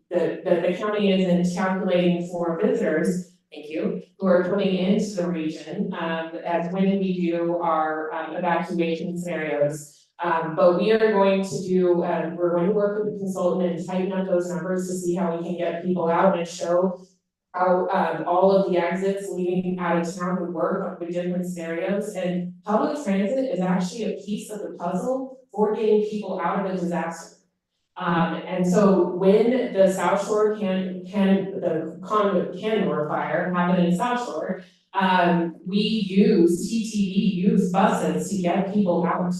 the county isn't calculating for visitors, thank you, who are coming into the region, as when we do our, evacuation scenarios. But we are going to do, we're going to work with the consultant and tighten up those numbers to see how we can get people out and show how, all of the exits leading out of town would work on the different scenarios. And public transit is actually a piece of the puzzle for getting people out of a disaster. And so when the South Shore the conduit Canmore fire happened in South Shore, we use buses to get people out.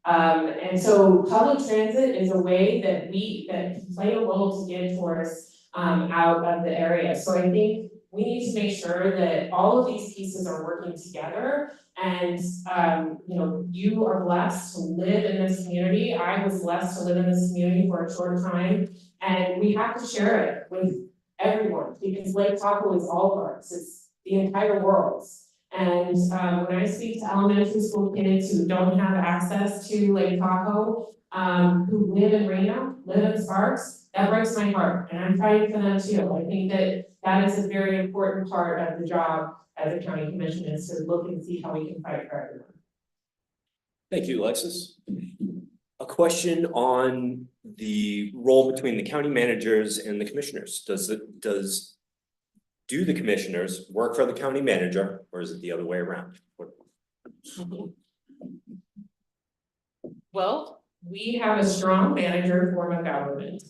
And so public transit is a way that can play a role to get tourists out of the area. So I think we need to make sure that all of these pieces are working together. And you are blessed to live in this community. I was blessed to live in this community for a short time, and we have to share it with everyone because Lake Tahoe is all of ours. It's the entire world's. And when I speak to elementary school kids who don't have access to Lake Tahoe, who live in Reno, live in Sparks, that breaks my heart, and I'm fighting for them too. I think that is a very important part of the job as a county commission, is to look and see how we can fight for everyone. Thank you, Alexis. A question on the role between the county managers and the commissioners. Do the commissioners work for the county manager, or is it the other way around? Well, we have a strong manager form of government.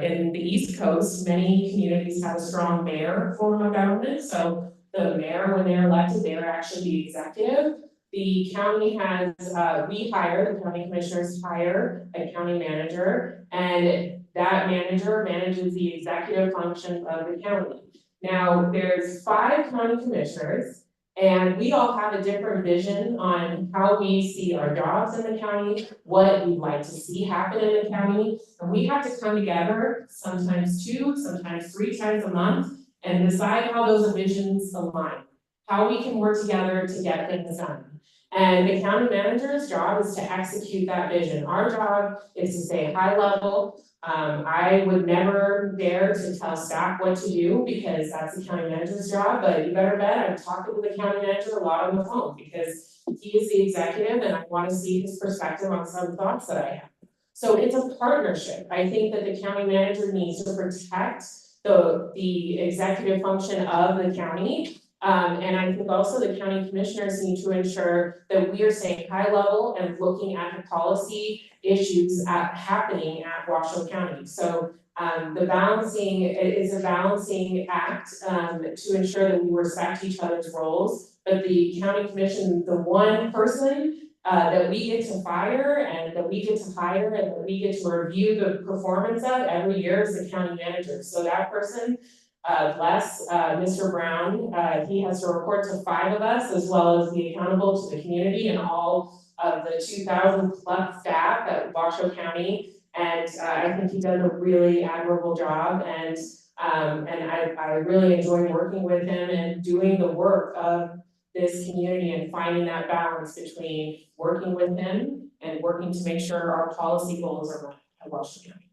In the East Coast, many communities have a strong mayor form of government. So the mayor, when they're elected, they're actually the executive. The county has, the county commissioners hire a county manager, and that manager manages the executive function of the county. Now, there's 5 county commissioners, and we all have a different vision on how we see our jobs in the county, what we'd like to see happen in the county, and we have to come together sometimes 2, sometimes 3 times a month and decide how those visions align, how we can work together to get things done. And the county manager's job is to execute that vision. Our job is to stay high level. I would never dare to tell staff what to do because that's the county manager's job, but you better bet I'm talking to the county manager a lot on the phone because he is the executive and I want to see his perspective on some thoughts that I have. So it's a partnership. I think that the county manager needs to protect the executive function of the county. And I think also the county commissioners need to ensure that we are staying high level and looking at the policy issues happening at Washoe County. So it is a balancing act to ensure that we respect each other's roles. But the county commission, the one person that we get to fire and that we get to hire and that we get to review the performance of every year is the county manager. So that person, Mr. Brown, he has to report to 5 of us as well as be accountable to the community and all of the 2,000 plus staff at Washoe County. And I think he does a really admirable job, and I really enjoy working with him and doing the work of this community and finding that balance between working with him and working to make sure our policy goals are met at Washoe County.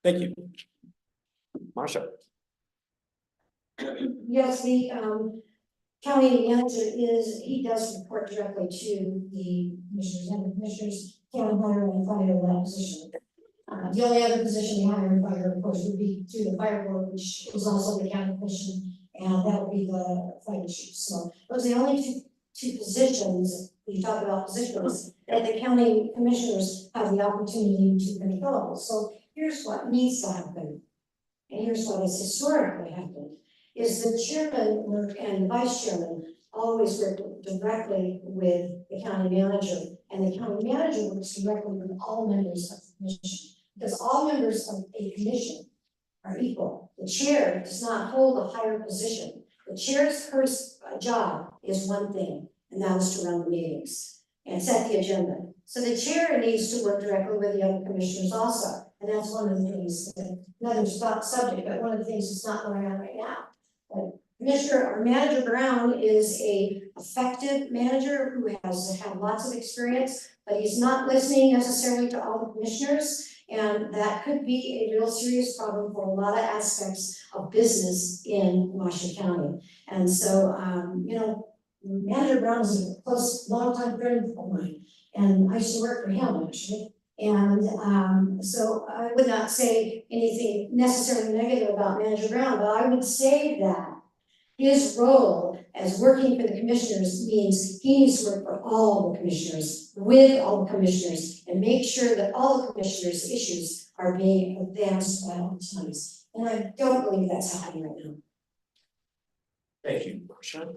Thank you. Marsha. Yes, the county manager he does report directly to the commissioners, and the commissioners can hire and fire that position. The only other position you hire and fire, of course, would be through the fire board, which is also the county commission, and that would be the fire chief. So those are the only two positions, we talk about positions, that the county commissioners have the opportunity to control. So here's what needs to happen, and here's what has historically happened, is the chairman and vice chairman always work directly with the county manager, and the county manager works directly with all members of the commission, because all members of a commission are equal. The chair does not hold a higher position. The chair's first job is one thing, and that is to run the meetings and set the agenda. So the chair needs to work directly with the other commissioners also, and that's one of the things, another subject, but one of the things that's not going on right now. But Commissioner or Manager Brown is a effective manager who has had lots of experience but he's not listening necessarily to all the commissioners. And that could be a real serious problem for a lot of aspects of business in Washoe County. And so, you know, Manager Brown is a close, longtime friend of mine, and I used to work for him actually. And so I would not say anything necessarily negative about Manager Brown, but I would say that his role as working for the commissioners means he needs to work for all the commissioners, with all the commissioners, and make sure that all the commissioners' issues are being advanced at all times. And I don't believe that's happening right now. Thank you, Marcia.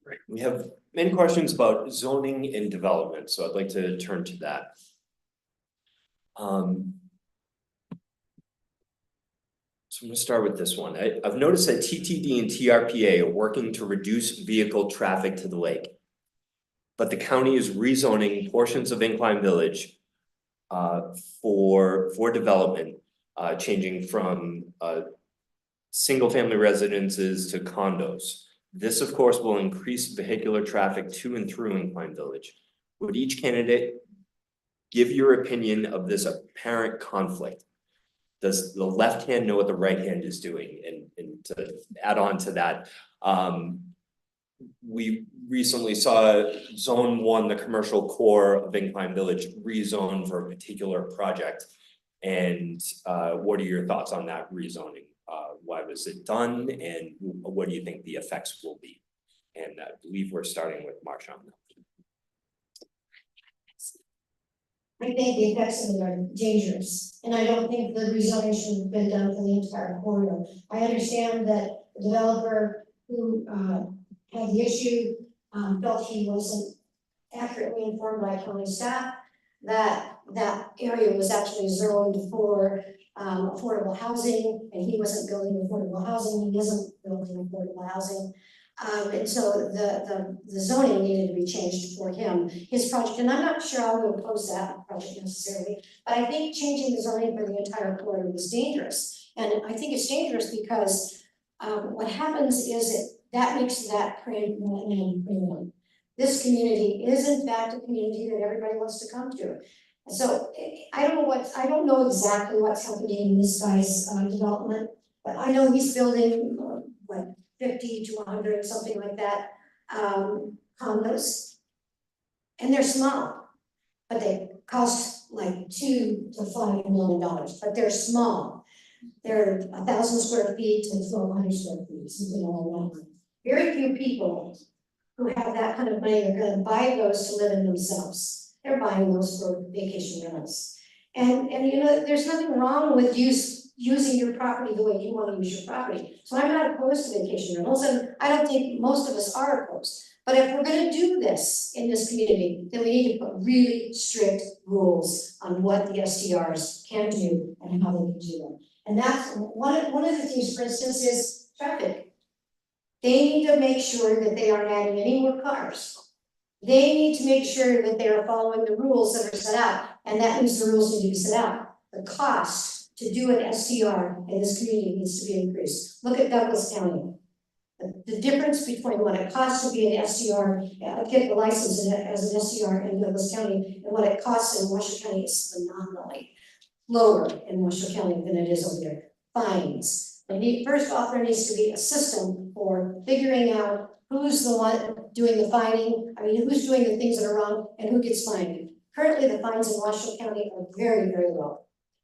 Right, we have many questions about zoning and development, so I'd like to turn to that. So I'm gonna start with this one. I've noticed that TTD and TRPA are working to reduce vehicle traffic to the lake. But the county is rezoning portions of Incline Village for development, changing from single-family residences to condos. This, of course, will increase vehicular traffic to and through Incline Village. Would each candidate give your opinion of this apparent conflict? Does the left hand know what the right hand is doing? And to add on to that, we recently saw Zone 1, the commercial core of Incline Village, rezone for a particular project. And what are your thoughts on that rezoning? Why was it done, and what do you think the effects will be? And I believe we're starting with Marcia on that. I think the effects of it are dangerous, and I don't think the rezoning should have been done for the entire corridor. I understand that the developer who had the issue felt he wasn't accurately informed by county staff, that that area was actually zoned for affordable housing, and he wasn't building affordable housing, he isn't building affordable housing. And so the zoning needed to be changed for him, his project, and I'm not sure I would oppose that project necessarily, but I think changing the zoning for the entire corridor was dangerous. And I think it's dangerous because what happens is that makes that premium. This community is in fact a community that everybody wants to come to. So I don't know exactly what's happening in this guy's development, but I know he's building like 50 to 100, something like that, condos. And they're small, but they cost like $2 to $5 million, but they're small. They're 1,000 square feet to 1,200 square feet, something along that line. Very few people who have that kind of money are gonna buy those to live in themselves. They're buying those for vacation rentals. And you know, there's nothing wrong with using your property the way you want to use your property. So I'm not opposed to vacation rentals, and I don't think most of us are opposed. But if we're gonna do this in this community, then we need to put really strict rules on what the STRs can do and how they can do them. And that's one of the things, for instance, is traffic. They need to make sure that they aren't adding any more cars. They need to make sure that they are following the rules that are set out, and that means the rules need to be set out. The cost to do an STR in this community needs to be increased. Look at Douglas County. The difference between what it costs to be an STR, get the license as an STR in Douglas County, and what it costs in Washoe County is phenomenally lower in Washoe County than it is over there. Fines. First off, there needs to be a system for figuring out who's the one doing the fining, who's doing the things that are wrong, and who gets fined. Currently, the fines in Washoe County are very, very low.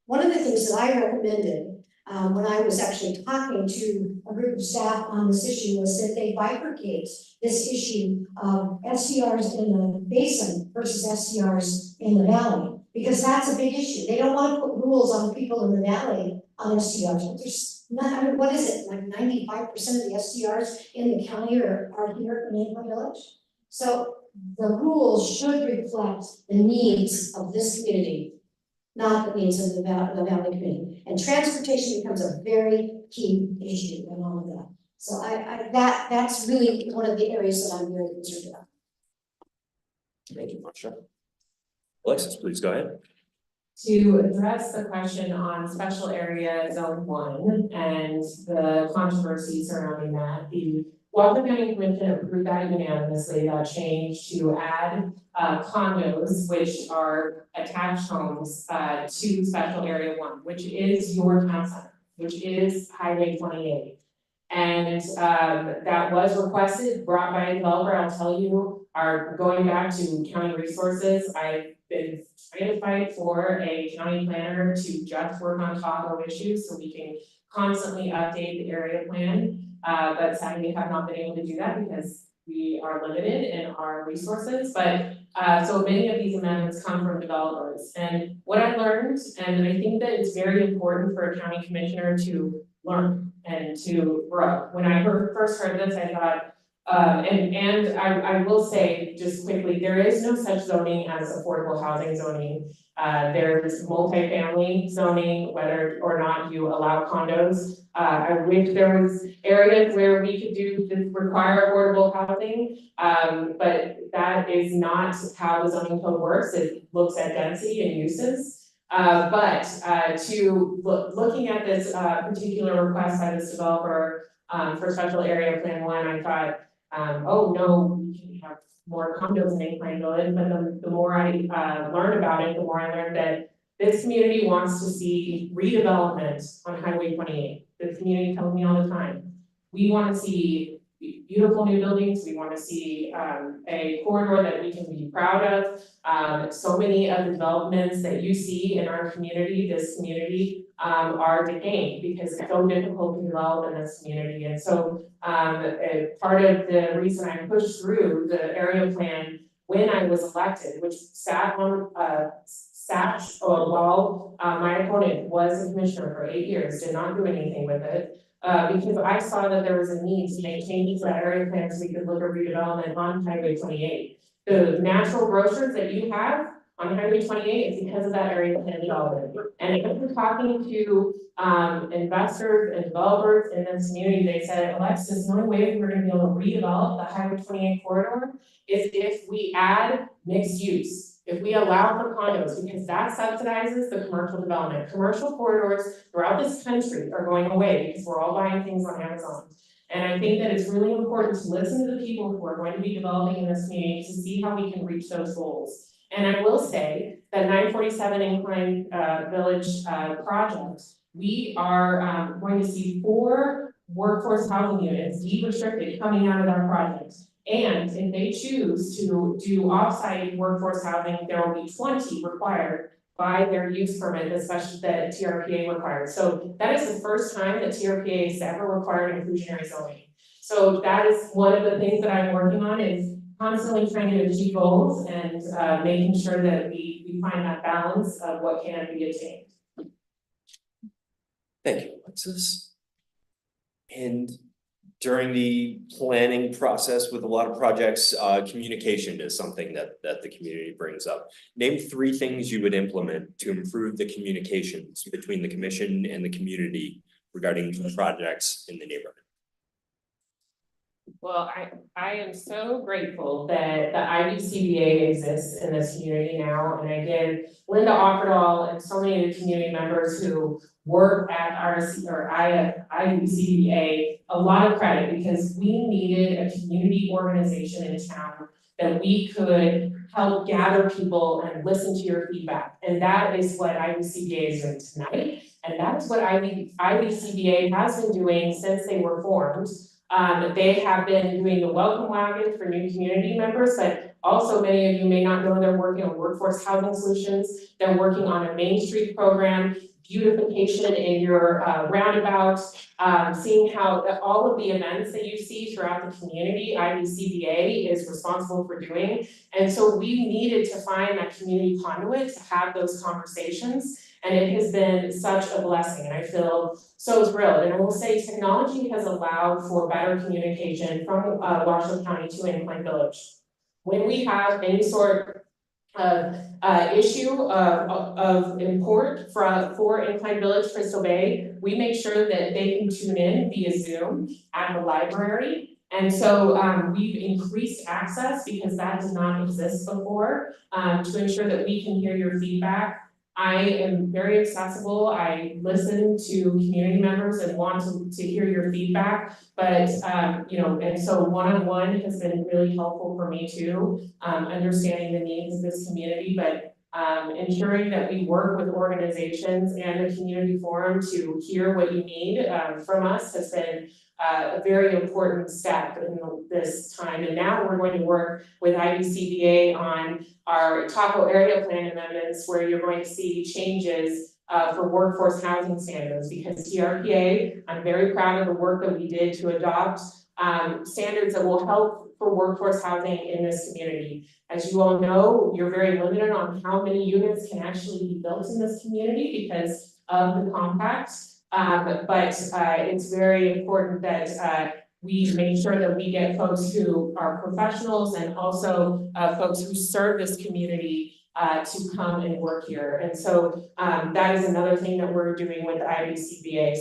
One of the things that I recommended when I was actually talking to a group of staff on this issue was that they bifurcate this issue of STRs in the basin versus STRs in the valley, because that's a big issue. They don't want to put rules on people in the valley on STRs. There's not, what is it, like 95% of the STRs in the county are here in Incline Village? So the rules should reflect the needs of this community, not the needs of the valley community. And transportation becomes a very key issue in all of that. So that's really one of the areas that I'm very concerned about. Thank you, Marcia. Alexis, please go ahead. To address the question on special area zone 1 and the controversy surrounding that, the Washington County Commission approved that unanimously, that change to add condos, which are attached homes, to special area 1, which is your town center, which is Highway 28. And that was requested, brought by a developer, I'll tell you, are going back to county resources. I've been trying to fight for a county planner to just work on Tahoe issues so we can constantly update the area plan. But sadly, we have not been able to do that because we are limited in our resources. But so many of these amendments come from developers. And what I learned, and I think that it's very important for a county commissioner to learn and to grow. When I first heard this, I thought, and I will say just quickly, there is no such zoning as affordable housing zoning. There's multifamily zoning, whether or not you allow condos. I wish there was areas where we could do this, require affordable housing, but that is not how the zoning code works. It looks at density and uses. Looking at this particular request by this developer for special area plan 1, I thought, oh no, we can have more condos in Incline Village. But the more I learned about it, the more I learned that this community wants to see redevelopment on Highway 28. The community tells me all the time, we want to see beautiful new buildings, we want to see a corridor that we can be proud of. So many of the developments that you see in our community, this community, are decaying because it's so difficult to develop in this community. And so part of the reason I pushed through the area plan when I was elected, which sat while my opponent was a commissioner for 8 years, did not do anything with it. Because I saw that there was a need to make changes to that area plan so we could look at redevelopment on Highway 28. The natural grocers that you have on Highway 28 is because of that area plan development. And if we're talking to investors and developers in this community, they said, Alexis, the only way we're gonna be able to redevelop the Highway 28 corridor is if we add mixed use. If we allow for condos, because that subsidizes the commercial development. Commercial corridors throughout this country are going away because we're all buying things on Amazon. And I think that it's really important to listen to the people who are going to be developing in this community to see how we can reach those goals. And I will say that 947 Incline Village project, we are going to see 4 workforce housing units, deed restricted, coming out of that project. And if they choose to do offsite workforce housing, there will be 20 required by their use permit, especially that TRPA requires. So that is the first time that TRPA has ever required inclusionary zoning. So that is one of the things that I'm working on, is constantly trying to achieve goals and making sure that we find that balance of what can be attained. Thank you, Alexis. And during the planning process with a lot of projects, communication is something that the community brings up. Name 3 things you would implement to improve the communications between the commission and the community regarding projects in the neighborhood. Well, I am so grateful that the IBCBA exists in this community now, and I give Linda Offerdahl and so many of the community members who work at IBCBA a lot of credit, because we needed a community organization in town that we could help gather people and listen to your feedback. And that is what IBCBA is doing tonight. And that's what IBCBA has been doing since they were formed. They have been doing the welcome wagon for new community members, but also many of you may not know they're working on workforce housing solutions. They're working on a Main Street program, beautification in your roundabout, seeing how all of the events that you see throughout the community, IBCBA is responsible for doing. And so we needed to find that community conduit to have those conversations. And it has been such a blessing, and I feel so thrilled. And I will say technology has allowed for better communication from Washoe County to Incline Village. When we have any sort of issue of import for Incline Village, Crystal Bay, we make sure that they can tune in via Zoom at the library. And so we've increased access, because that did not exist before, to ensure that we can hear your feedback. I am very accessible, I listen to community members and want to hear your feedback. But, you know, and so one-on-one has been really helpful for me too, understanding the needs of this community, but ensuring that we work with organizations and the community forum to hear what you need from us has been a very important step in this time. And now we're going to work with IBCBA on our Tahoe area plan amendments, where you're going to see changes for workforce housing standards, because TRPA, I'm very proud of the work that we did to adopt standards that will help for workforce housing in this community. As you all know, you're very limited on how many units can actually be built in this community because of the compact. But it's very important that we make sure that we get folks who are professionals and also folks who serve this community to come and work here. And so that is another thing that we're doing with IBCBA.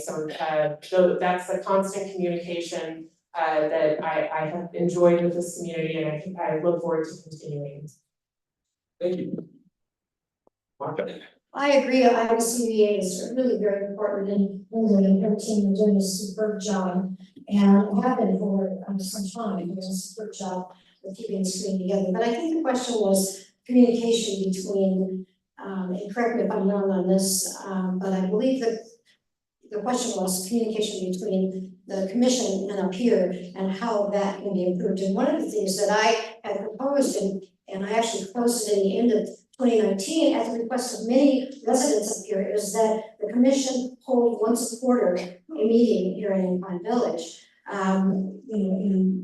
So that's the constant communication that I have enjoyed with this community, and I look forward to continuing. Thank you. Martha. I agree, IBCBA is really very important, and Linda and her team are doing a superb job. And have been for some time, doing a superb job with keeping the screen together. But I think the question was communication between, and correct me if I'm wrong on this, but I believe that the question was communication between the commission and up here and how that can be improved. And one of the things that I had proposed, and I actually proposed it in the end of 2019 at the request of many residents up here, is that the commission hold once a quarter a meeting here in Incline Village.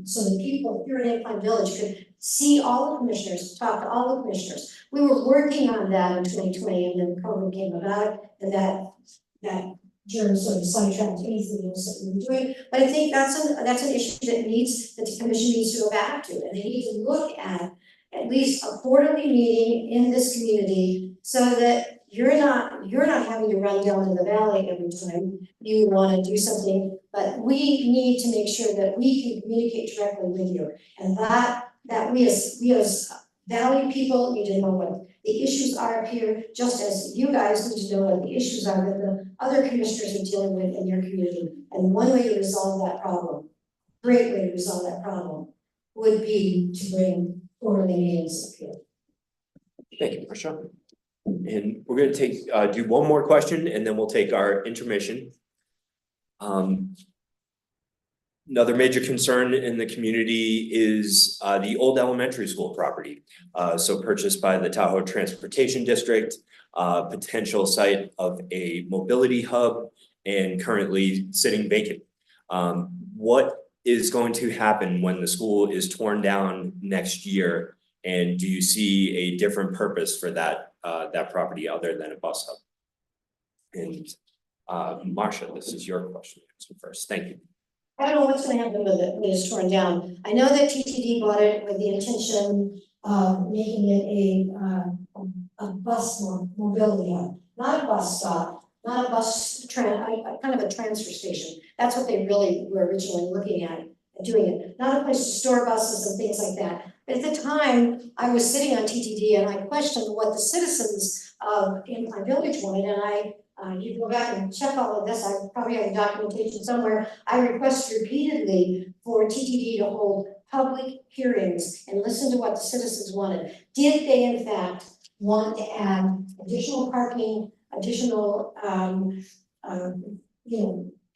So the people here in Incline Village could see all the commissioners, talk to all the commissioners. We were working on that in 2020, and then COVID came about, and that journey sort of sidetracked anything else that we were doing. But I think that's an issue that the commission needs to go back to, and they need to look at least a quarterly meeting in this community, so that you're not having to run down to the valley every time you want to do something. But we need to make sure that we can communicate directly with you, and that we as valley people need to know what the issues are up here, just as you guys need to know what the issues are that the other commissioners are dealing with in your community. And one way to resolve that problem, great way to resolve that problem, would be to bring quarterly meetings up here. Thank you, Marsha. And we're gonna take, do one more question, and then we'll take our intermission. Another major concern in the community is the old elementary school property. So purchased by the Tahoe Transportation District, potential site of a mobility hub, and currently sitting vacant. What is going to happen when the school is torn down next year? And do you see a different purpose for that property other than a bus hub? And Marsha, this is your question first. Thank you. I don't know what's gonna happen with it when it's torn down. I know that TTD bought it with the intention of making it a bus mobility hub, not a bus stop, not a bus kind of a transfer station. That's what they really were originally looking at doing it, not a place to store buses and things like that. But at the time, I was sitting on TTD and I questioned what the citizens of Incline Village wanted, and you go back and check all of this, I probably have the documentation somewhere. I requested repeatedly for TTD to hold public hearings and listen to what the citizens wanted. Did they in fact want to add additional parking, additional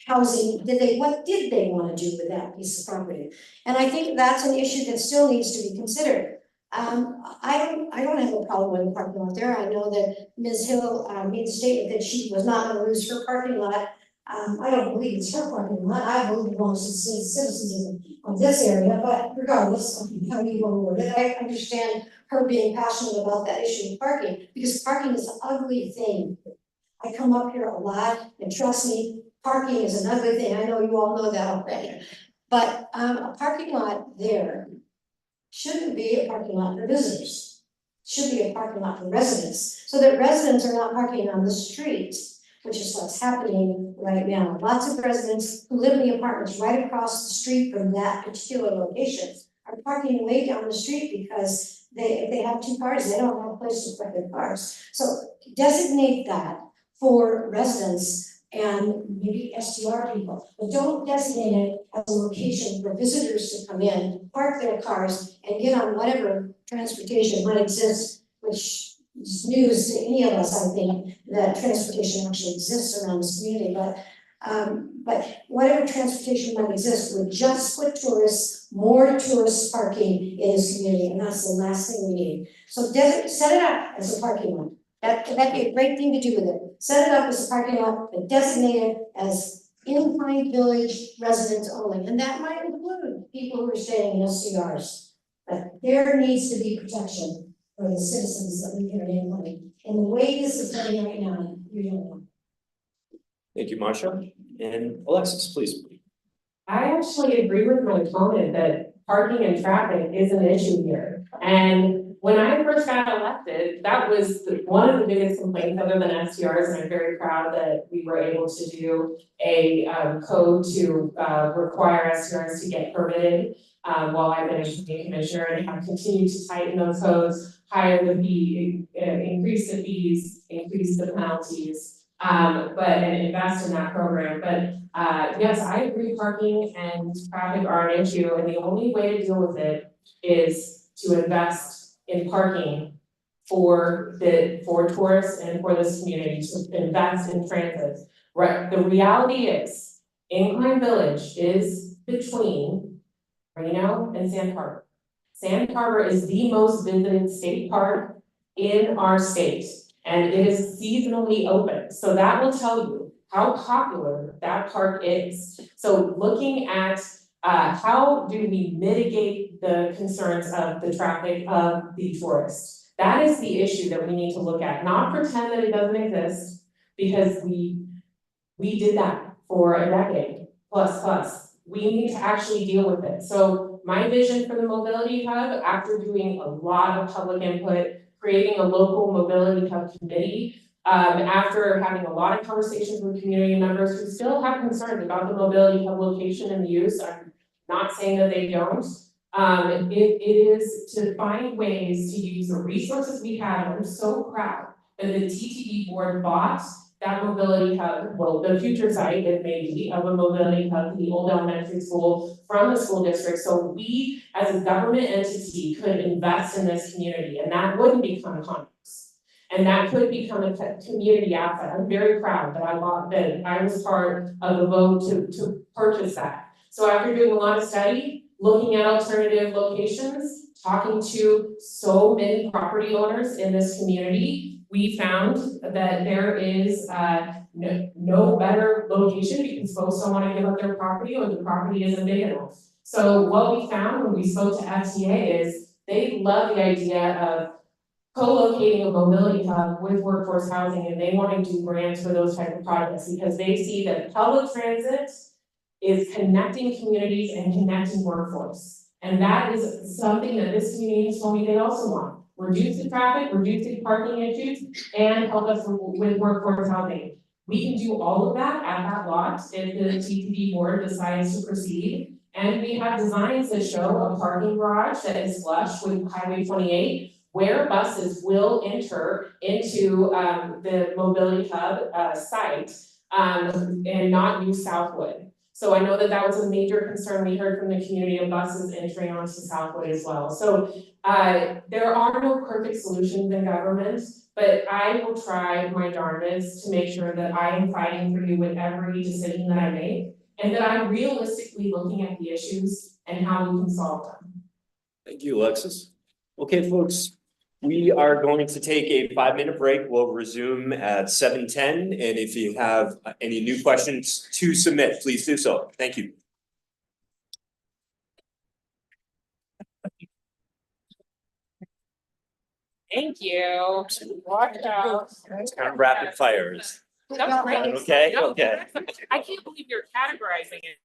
housing? What did they want to do with that piece of property? And I think that's an issue that still needs to be considered. I don't have a problem with the parking lot there. I know that Ms. Hill made a statement that she was not going to lose her parking lot. I don't believe it's her parking lot. I believe it belongs to the citizens of this area, but regardless of how you want to word it, I understand her being passionate about that issue of parking, because parking is an ugly thing. I come up here a lot, and trust me, parking is an ugly thing. I know you all know that already. But a parking lot there shouldn't be a parking lot for visitors. It should be a parking lot for residents, so that residents are not parking on the street, which is what's happening right now. Lots of residents who live in the apartments right across the street from that particular location are parking way down the street because if they have two cars, they don't have a place to put their cars. So designate that for residents and maybe STR people, but don't designate it as a location for visitors to come in, park their cars and get on whatever transportation might exist, which is news to any of us, I think, that transportation actually exists around this community, but whatever transportation might exist would just put more tourist parking in this community, and that's the last thing we need. So set it up as a parking lot. That'd be a great thing to do with it. Set it up as a parking lot, but designate it as Incline Village residents only, and that might include people who are staying in SCRs. But there needs to be protection for the citizens that live here in Incline. And the way this is going right now, you don't know. Thank you, Marcia. And Alexis, please. I actually agree with my opponent that parking and traffic is an issue here. And when I first got elected, that was one of the biggest complaints other than STRs, and I'm very proud that we were able to do a code to require STRs to get permitted while I've been a community commissioner, and have continued to tighten those codes, higher the fee, increase the fees, increase the penalties, and invest in that program. But yes, I agree, parking and traffic are an issue, and the only way to deal with it is to invest in parking for tourists and for this community, to invest in transit. Right, the reality is, Incline Village is between Reno and Sand Harbor. Sand Harbor is the most visited state park in our state, and it is seasonally open, so that will tell you how popular that park is. So looking at how do we mitigate the concerns of the traffic of the tourists? That is the issue that we need to look at, not pretend that it doesn't exist, because we did that for a decade plus. We need to actually deal with it. So my vision for the mobility hub, after doing a lot of public input, creating a local mobility hub committee, after having a lot of conversations with community members who still have concerns about the mobility hub location and the use, I'm not saying that they don't. It is to find ways to use the resources we have, and I'm so proud that the TTD board bought that mobility hub, well, the future site, it may be, of a mobility hub, the old elementary school from the school district, so we as a government entity could invest in this community, and that wouldn't become condos. And that could become a community asset. I'm very proud that I was part of the vote to purchase that. So after doing a lot of study, looking at alternative locations, talking to so many property owners in this community, we found that there is no better location because folks don't want to give up their property or the property isn't big enough. So what we found when we spoke to FTA is they love the idea of co-locating a mobility hub with workforce housing, and they want to do grants for those type of projects because they see that public transit is connecting communities and connecting workforce. And that is something that this community has told me they also want. Reduce the traffic, reduce the parking issues, and help us with workforce housing. We can do all of that at that lot if the TTD board decides to proceed. And we have designs that show a parking garage that is flush with Highway 28, where buses will enter into the mobility hub site and not use Southwood. So I know that that was a major concern we heard from the community of buses entering onto Southwood as well. So there are no perfect solutions in government, but I will try my darndest to make sure that I am fighting for you with every decision that I make, and that I'm realistically looking at the issues and how we can solve them. Thank you, Alexis. Okay, folks, we are going to take a 5-minute break. We'll resume at 7:10. And if you have any new questions to submit, please do so. Thank you. Thank you. Watch out. It's kind of rapid fires. That was great. Okay, No, okay. I can't believe you're categorizing it.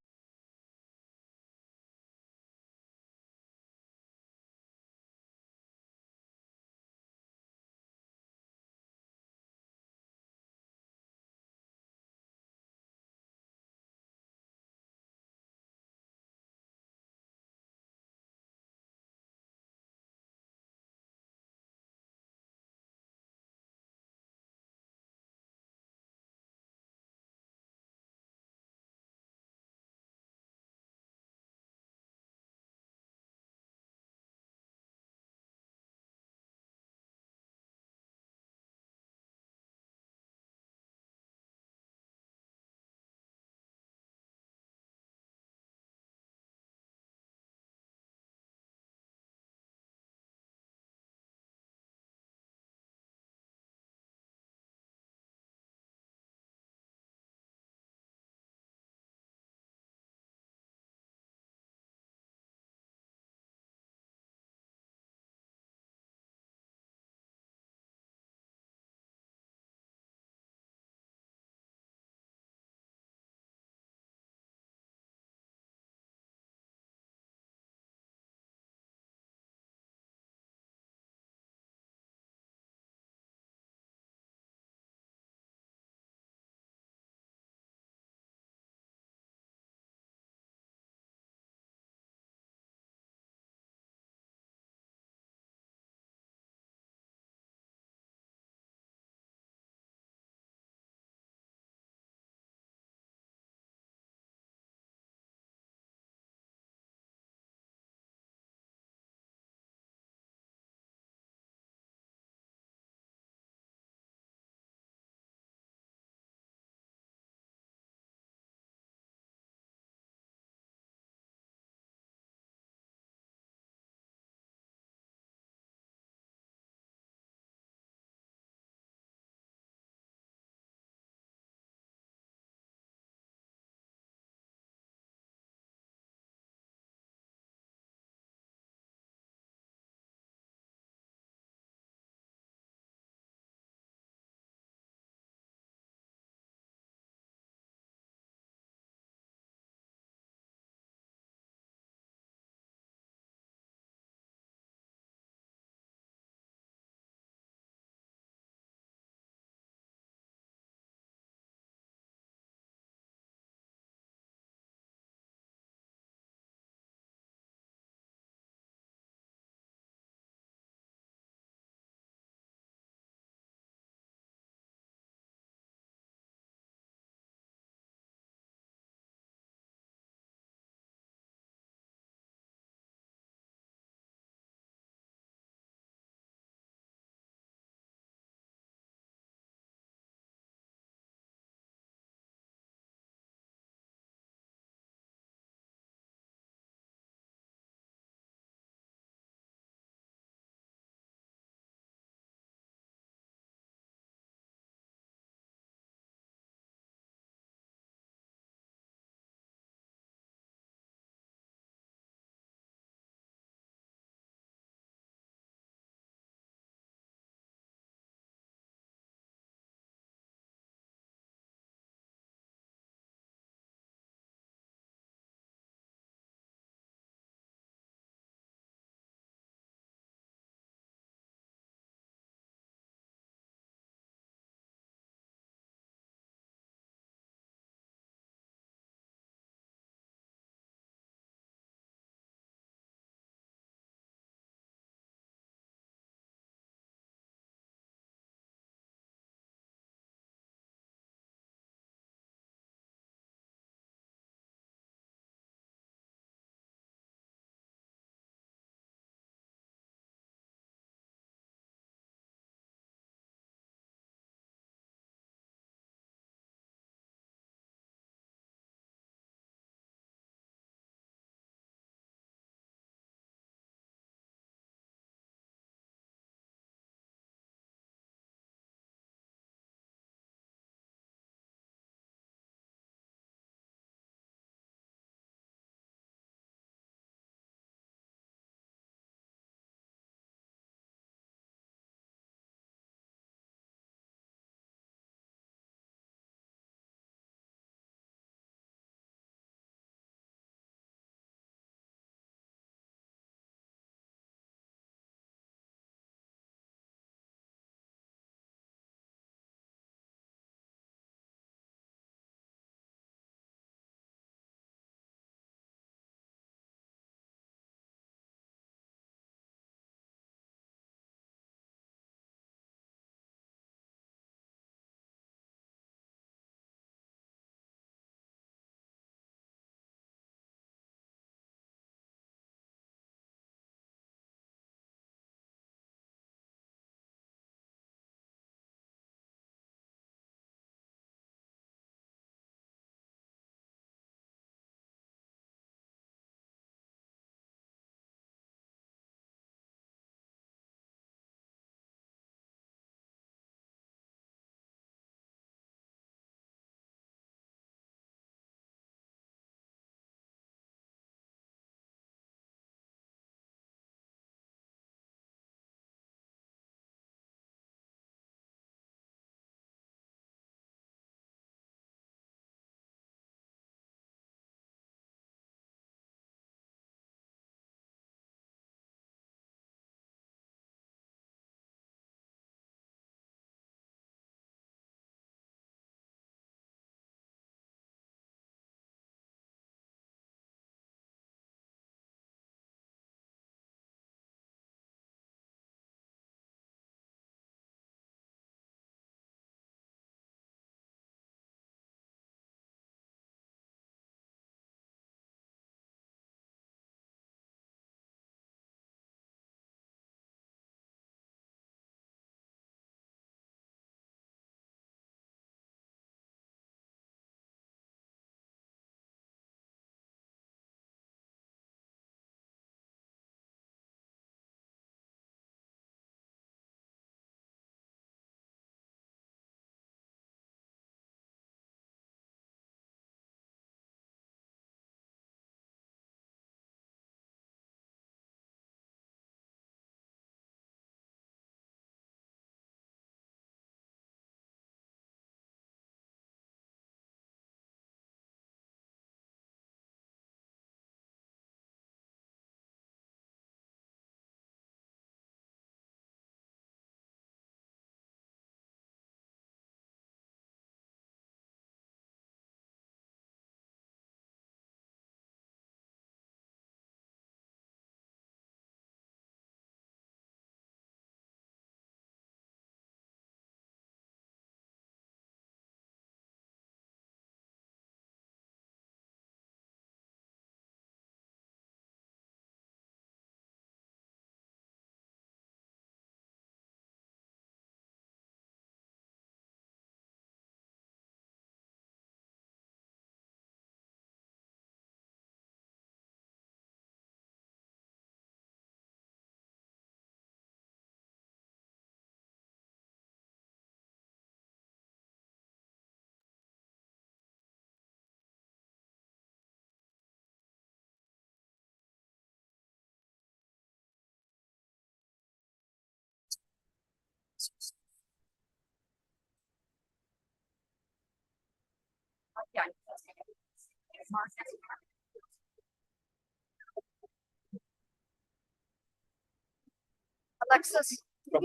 Alexis, I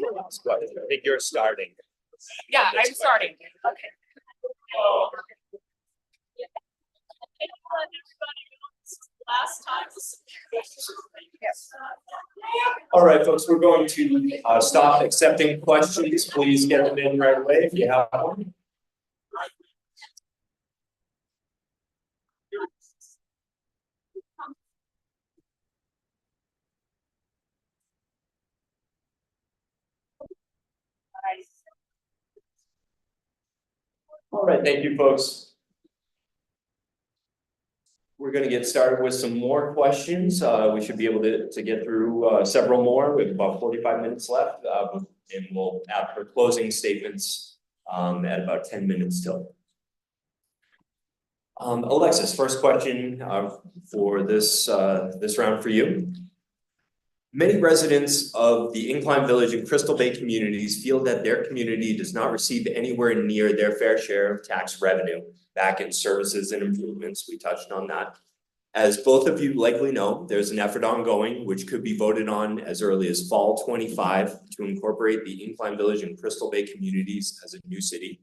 think you're starting. Yeah, I'm starting. Okay. Last time. yes. All right, folks, we're going to stop accepting questions. Please get them in right away if you have one. All right, thank you, folks. We're going to get started with some more questions. We should be able to get through several more. We have about 45 minutes left, and we'll have our closing statements at about 10 minutes till. Alexis, first question for this round for you. Many residents of the Incline Village and Crystal Bay communities feel that their community does not receive anywhere near their fair share of tax revenue back in services and improvements. We touched on that. As both of you likely know, there's an effort ongoing which could be voted on as early as fall 25 to incorporate the Incline Village and Crystal Bay communities as a new city.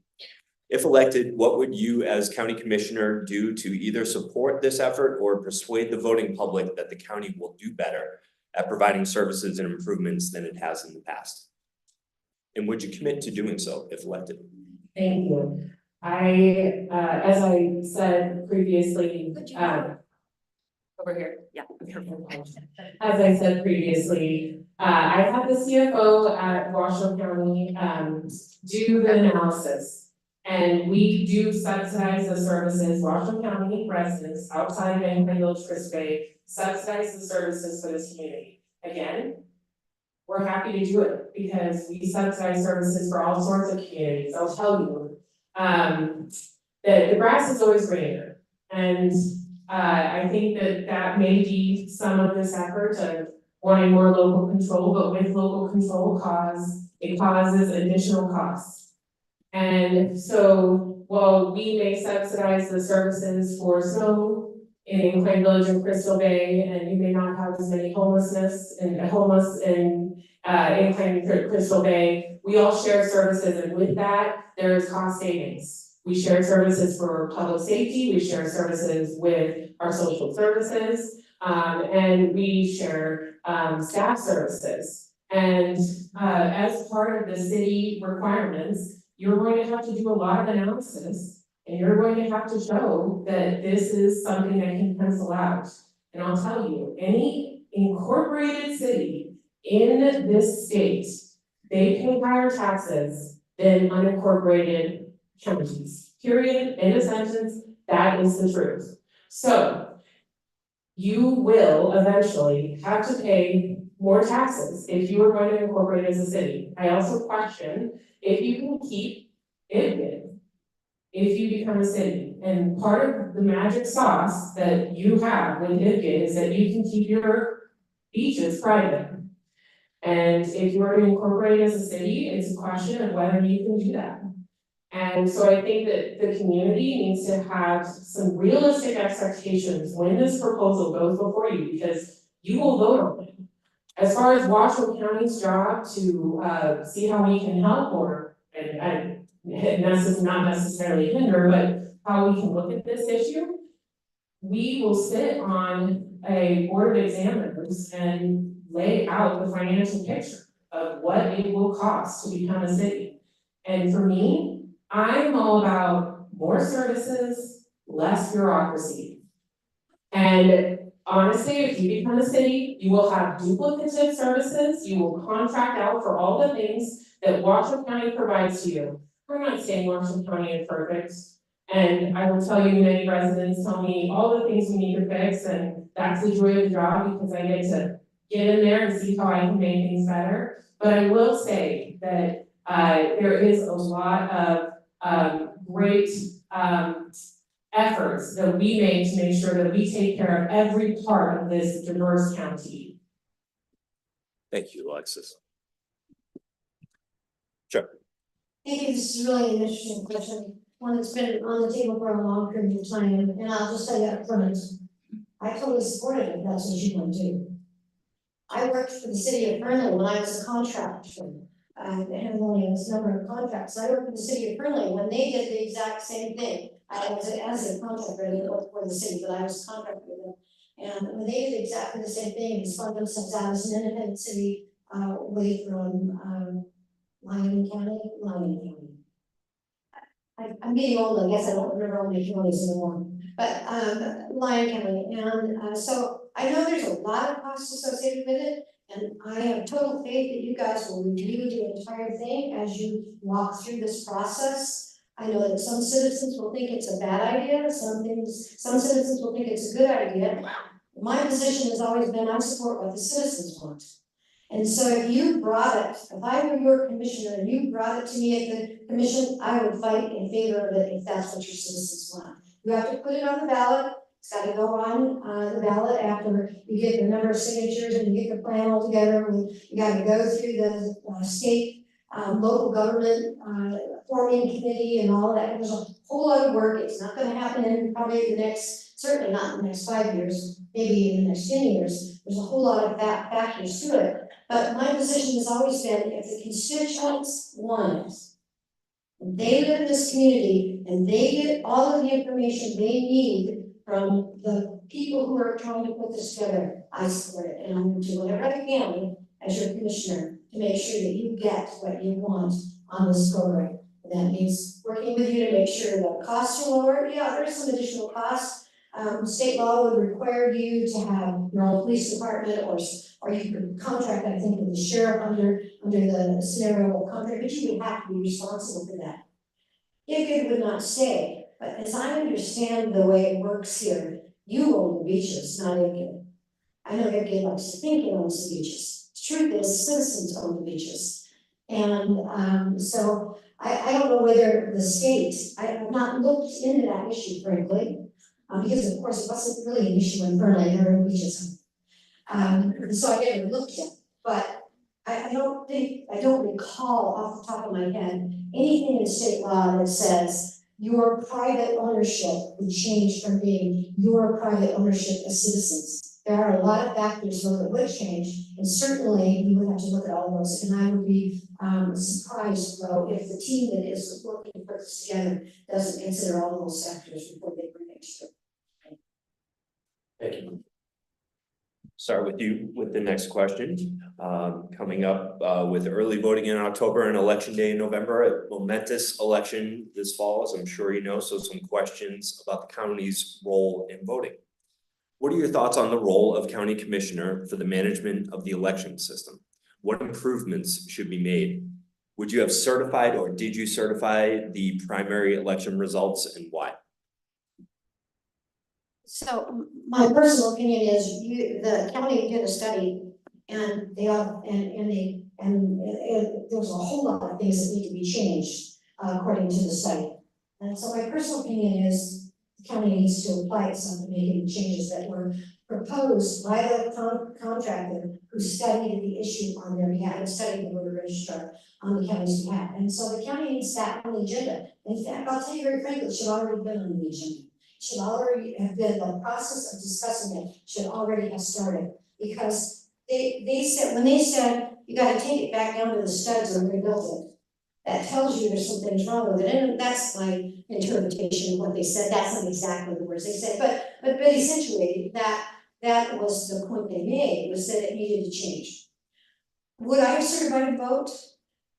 If elected, what would you as county commissioner do to either support this effort or persuade the voting public that the county will do better at providing services and improvements than it has in the past? And would you commit to doing so if elected? Thank you. As I said previously, over here. Yeah. As I said previously, I had the CFO at Washoe County, do the analysis. And we do subsidize the services, Washoe County residents outside of Incline Village, Crystal Bay, subsidize the services for this community. Again, we're happy to do it because we subsidize services for all sorts of communities. I'll tell you, the grass is always greener. And I think that may be some of this effort of wanting more local control, but with local control it causes additional costs. And so while we may subsidize the services for snow in Incline Village and Crystal Bay, and you may not have as many homeless in Incline Crystal Bay, we all share services, and with that, there's cost savings. We share services for public safety, we share services with our social services, and we share staff services. And as part of the city requirements, you're going to have to do a lot of analysis, and you're going to have to show that this is something that can pencil out. And I'll tell you, any incorporated city in this state, they pay higher taxes than unincorporated counties. Period, end of sentence, that is the truth. So you will eventually have to pay more taxes if you are going to incorporate as a city. I also question if you can keep it if you become a city. And part of the magic sauce that you have with IVGIT is that you can keep your beaches private. And if you are to incorporate as a city, it's a question of whether you can do that. And so I think that the community needs to have some realistic expectations when this proposal goes before you, because you will vote on it. As far as Washoe County's job to see how we can help and this is not necessarily hinder, but how we can look at this issue, we will sit on a board of examiners and lay out the financial picture of what it will cost to become a city. And for me, I'm all about more services, less bureaucracy. And honestly, if you become a city, you will have duplicative services, you will contract out for all the things that Washoe County provides to you. I'm not saying Washoe County is perfect, and I will tell you, many residents tell me all the things we need to fix, and that's the joy of the job, because I get to get in there and see how I can make things better. But I will say that there is a lot of great efforts that we make to make sure that we take care of every part of this diverse county. Thank you, Alexis. Sure. I think this is really an interesting question, one that's been on the table for a long period of time, and I'll just tell you up front, I totally support it if that's what you want to do. I worked for the city of Fernley when I was a contractor. I handling a number of contracts. I worked for the city of Fernley when they did the exact same thing. I was as a contractor, I didn't work for the city, but I was a contractor with them. And when they did exactly the same thing, and spun themselves out as an independent city, away from, Lyon County. I'm getting old, I guess I don't remember all my counties anymore, but, Lyon County, and, so I know there's a lot of costs associated with it, and I have total faith that you guys will review the entire thing as you walk through this process. I know that some citizens will think it's a bad idea, some citizens will think it's a good idea. My position has always been, I support what the citizens want. And so if you brought it, if I were your commissioner and you brought it to me at the commission, I would fight in favor of it if that's what your citizens want. You have to put it on the ballot, it's gotta go on the ballot after you get the number of signatures and you get the plan all together. You gotta go through the state, local government, forming committee and all that. There's a whole lot of work. It's not gonna happen in probably certainly not in the next 5 years, maybe in the next 10 years. There's a whole lot of factors to it. But my position has always been, if the constituents want it, and they live in this community, and they get all of the information they need from the people who are trying to put this together, I support it, and I'm going to do whatever I can as your commissioner to make sure that you get what you want on this program. And that means working with you to make sure that costs are lower. Yeah, there's some additional costs. State law would require you to have your own police department, or you could contract, I think, with the sheriff under the scenario of contract, but you would have to be responsible for that. IFGID would not stay, but as I understand the way it works here, you own the beaches, not IFGID. I know IFGID likes to think it owns the beaches. The truth is, citizens own the beaches. And so I don't know whether the state, I have not looked into that issue, frankly. Because of course it wasn't really an issue in Fernley, there were beaches. So I never looked at it, but I don't recall off the top of my head anything in state law that says your private ownership would change from being your private ownership as citizens. There are a lot of factors though that would change, and certainly you would have to look at all those, and I would be surprised though if the team that is working to put this together doesn't consider all those factors before they bring it to. Thank you. Start with you with the next question. Coming up with early voting in October and election day in November, a momentous election this fall, as I'm sure you know, so some questions about the county's role in voting. What are your thoughts on the role of county commissioner for the management of the election system? What improvements should be made? Would you have certified or did you certify the primary election results and why? So my personal opinion is the county did a study and there was a whole lot of things that need to be changed according to the study. And so my personal opinion is the county needs to apply itself to making the changes that were proposed by the contractor who studied the issue on their behalf and studied the voter registrar on the county's behalf. And so the county needs that on the agenda. In fact, I'll tell you very frankly, it should already been on the agenda. Should already have been, the process of discussing it should already have started. Because they said, when they said, you gotta take it back down to the studs and rebuild it, that tells you there's some things wrong with it, and that's my interpretation of what they said. That's not exactly the words they said, but essentially, that was the point they made, was that it needed to change. Would I have certified a vote?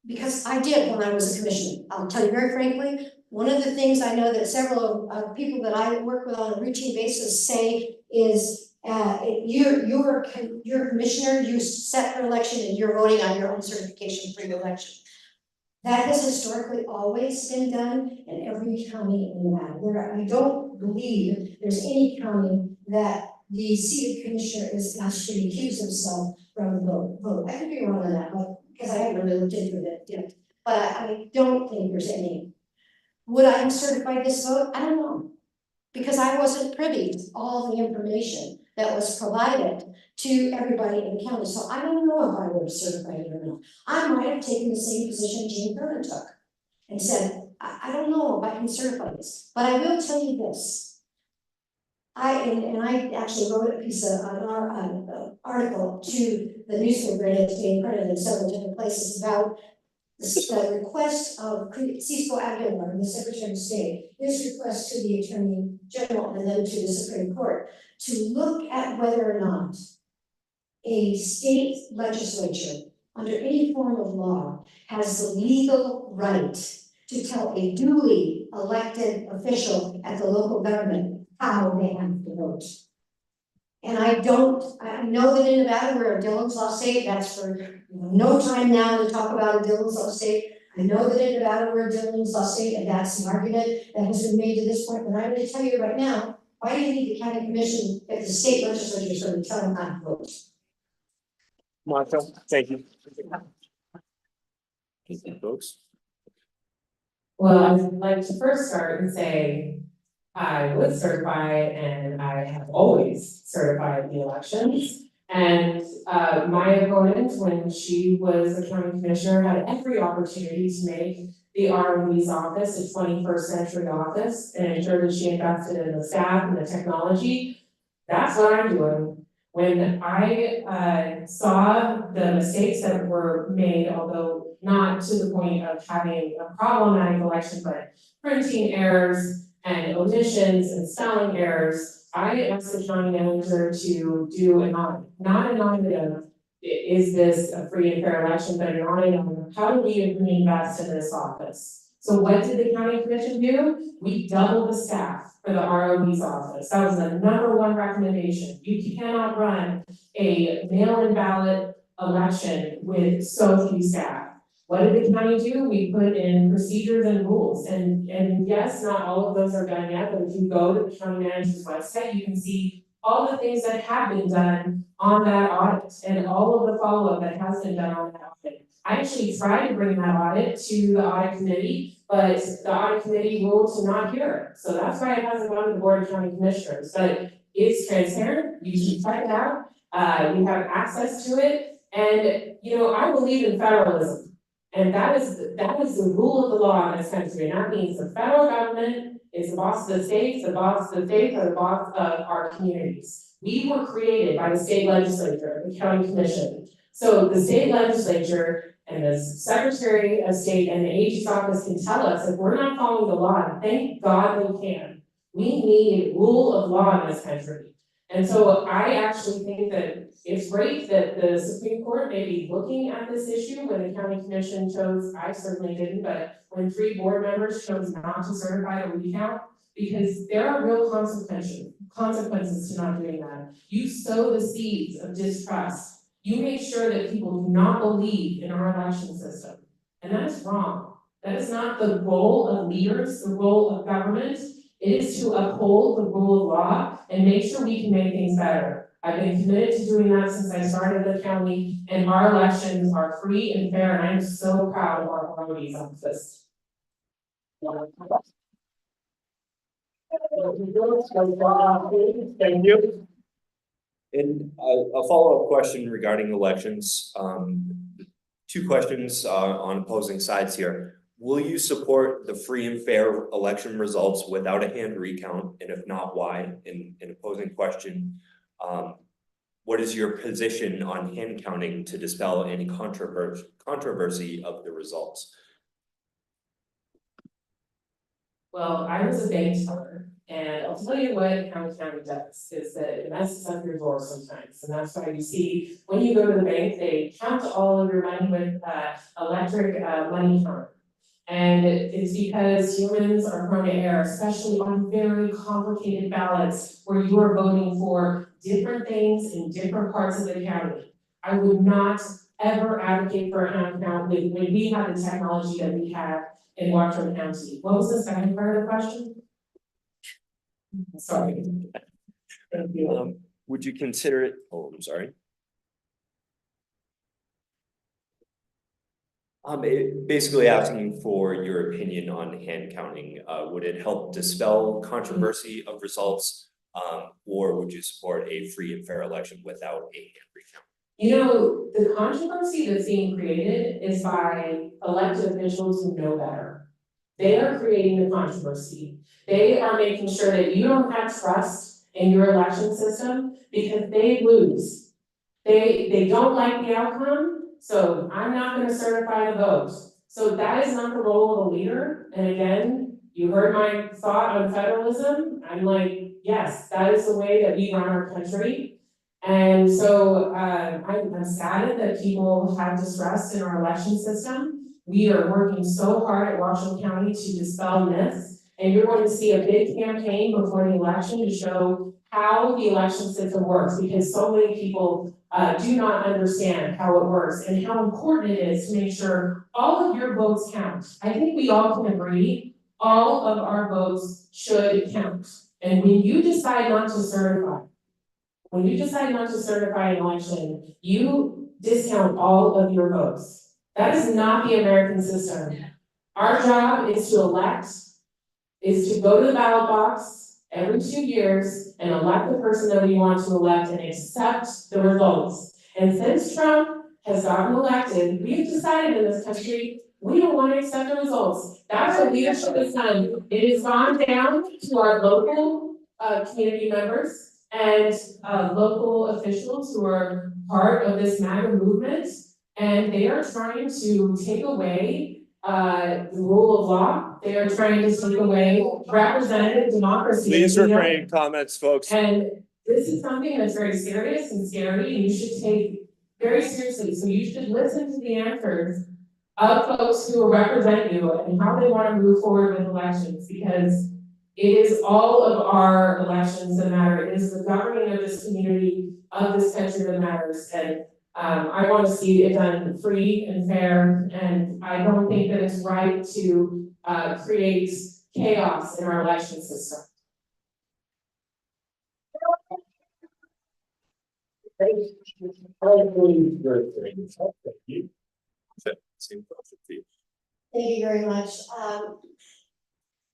Because I did when I was a commissioner. I'll tell you very frankly, one of the things I know that several people that I work with on a routine basis say is, you're a commissioner, you set for election and you're voting on your own certification for your election. That has historically always been done in every county in Nevada. I don't believe there's any county that the seated commissioner is asked to recuse himself from the vote. I could be wrong on that, but because I haven't really looked into it yet. But I don't think there's any. Would I have certified this vote? I don't know. Because I wasn't privy to all the information that was provided to everybody in the county. So I don't know if I would have certified it or not. I might have taken the same position Gene Kerner took and said, I don't know if I can certify this, but I will tell you this. And I actually wrote a piece of, an article to the newspaper, and it's being printed in several different places about the request of Cisco Aguilar, the Secretary of State, his request to the Attorney General and then to the Supreme Court to look at whether or not a state legislature under any form of law has the legal right to tell a duly elected official at the local government how they have to vote. And I know that in Nevada, we're a Dillon's Law state, that's for no time now to talk about a Dillon's Law state. I know that in Nevada, we're a Dillon's Law state, and that's the argument that has been made to this point, but I'm gonna tell you right now, why do you need the county commission if the state legislature is going to tell them how to vote? Martha, thank you. Folks. Well, I would like to first start and say, I would certify and I have always certified the elections. And my opponent, when she was a county commissioner, had every opportunity to make the ROE's office a 21st century office and ensure that she invested in the staff and the technology. That's what I'm doing. When I saw the mistakes that were made, although not to the point of having a problematic election, but printing errors and omissions and spelling errors, I asked the county manager to do an audit, not an audit of, is this a free and fair election, but an audit on how do we reinvest in this office? So what did the county commission do? We doubled the staff for the ROE's office. That was the #1 recommendation. You cannot run a mail-in ballot election with so few staff. What did the county do? We put in procedures and rules, and yes, not all of those are done yet, but if you go to the county manager's website, you can see all the things that have been done on that audit and all of the follow-up that has been done on that audit. I actually tried to bring that audit to the audit committee, but the audit committee ruled to not hear it. So that's why it hasn't gone to the Board of County Commissioners, but it's transparent, you can check it out, you have access to it, and I believe in federalism. And that is the rule of the law in this country, and that means the federal government is the boss of the states, the boss of the states are the boss of our communities. We were created by the state legislature, the county commission. So the state legislature and the Secretary of State and the AG's office can tell us if we're not following the law, and thank God they can. We need rule of law in this country. And so I actually think that it's great that the Supreme Court may be looking at this issue when the county commission chose, I certainly didn't, but when 3 board members chose not to certify the recount, because there are real consequences to not doing that. You sow the seeds of distrust. You make sure that people do not believe in our election system. And that is wrong. That is not the role of leaders, the role of government. It is to uphold the rule of law and make sure we can make things better. I've been committed to doing that since I started the county, and our elections are free and fair, and I'm so proud of our ROE's office. Thank you. And a follow-up question regarding elections. 2 questions on opposing sides here. Will you support the free and fair election results without a hand recount? And if not, why? In opposing question, what is your position on hand counting to dispel any controversy of the results? Well, I was a bank teller, and I'll tell you what County does, is that it messes up your door sometimes. And that's why you see, when you go to the bank, they count all of your money with electric money counter. And it's because humans are prone to error, especially on very complicated ballots where you are voting for different things in different parts of the county. I would not ever advocate for a hand count when we have the technology that we have in Waukegan County. What was the second part of the question? Sorry. Thank you. Would you consider it? Oh, I'm sorry. Basically asking for your opinion on hand counting. Would it help dispel controversy of results? Or would you support a free and fair election without a hand recount? You know, the controversy that's being created is by elected officials who know better. They are creating the controversy. They are making sure that you don't have trust in your election system because they lose. They don't like the outcome, so I'm not gonna certify the vote. So that is not the role of a leader, and again, you heard my thought on federalism, I'm like, yes, that is the way that we run our country. And so, I'm saddened that people have distrust in our election system. We are working so hard at Washington County to dispel myths. And you're going to see a big campaign before the election to show how the election system works, because so many people do not understand how it works and how important it is to make sure all of your votes count. I think we all can agree, all of our votes should count. And when you decide not to certify, an election, you discount all of your votes. That is not the American system. Our job is to elect, is to go to the ballot box every 2 years and elect the person that we want to elect and accept the results. And since Trump has gotten elected, we've decided in this country, we don't want to accept the results. That's what leadership has done. It has gone down to our local community members and local officials who are part of this MAGA movement. And they are trying to take away the rule of law. They are trying to take away representative democracy. Please refrain comments, folks. And this is something that's very serious and scary, and you should take very seriously. So you should listen to the answers of folks who represent you and how they want to move forward with elections, because it is all of our elections that matter. It is the governing of this community, of this country that matters. And I want to see it done free and fair, and I don't think that it's right to create chaos in our election system. Thank you very much.